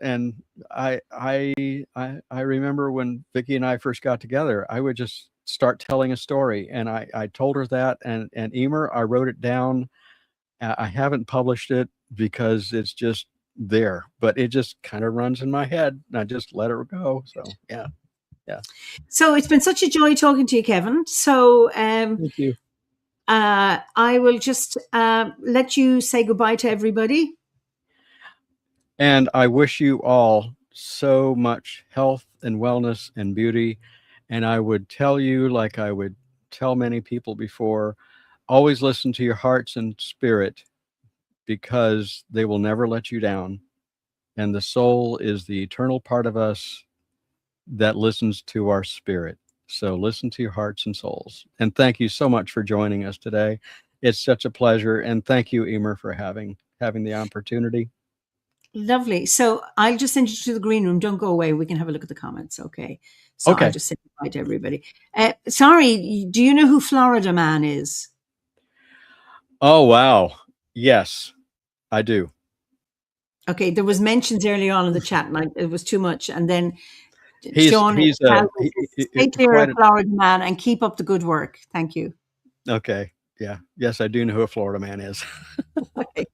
I remember when Vicky and I first got together, I would just start telling a story, and I told her that, and Eimear, I wrote it down. I haven't published it because it's just there, but it just kind of runs in my head, and I just let it go. So yeah, yeah. So it's been such a joy talking to you, Kevin. So Thank you. I will just let you say goodbye to everybody. And I wish you all so much health and wellness and beauty. And I would tell you, like I would tell many people before, always listen to your hearts and spirit because they will never let you down. And the soul is the eternal part of us that listens to our spirit. So listen to your hearts and souls. And thank you so much for joining us today. It's such a pleasure. And thank you, Eimear, for having the opportunity. Lovely. So I'll just send you to the green room. Don't go away. We can have a look at the comments. Okay. So I'll Okay. just say goodbye to everybody. Sorry, do you know who Florida Man is? Oh wow. Yes, I do. Okay, there was mentions earlier on in the chat, and it was too much. And then He's Sean he's Calvin says, stay clear quite of Florida Man and keep up the good work. Thank you. okay. Yeah. Yes, I do know who a Florida man is. Okay.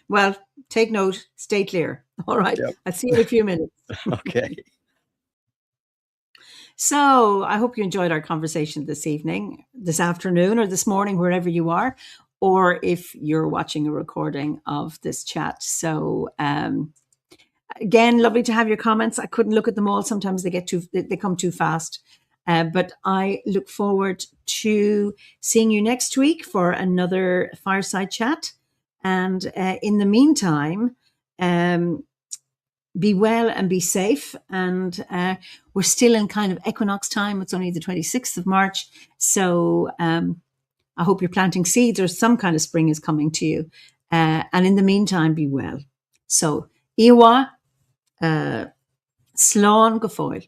Well, take note. Stay clear. All right. Yep. I'll see you in a few minutes. Okay. So I hope you enjoyed our conversation this evening, this afternoon, or this morning, wherever you are, or if you're watching a recording of this chat. So again, lovely to have your comments. I couldn't look at them all. Sometimes they come too fast. But I look forward to seeing you next week for another fireside chat. And in the meantime, be well and be safe. And we're still in kind of equinox time. It's only the 26th of March. So I hope you're planting seeds or some kind of spring is coming to you. And in the meantime, be well. So, Iwa, Slán go fóill.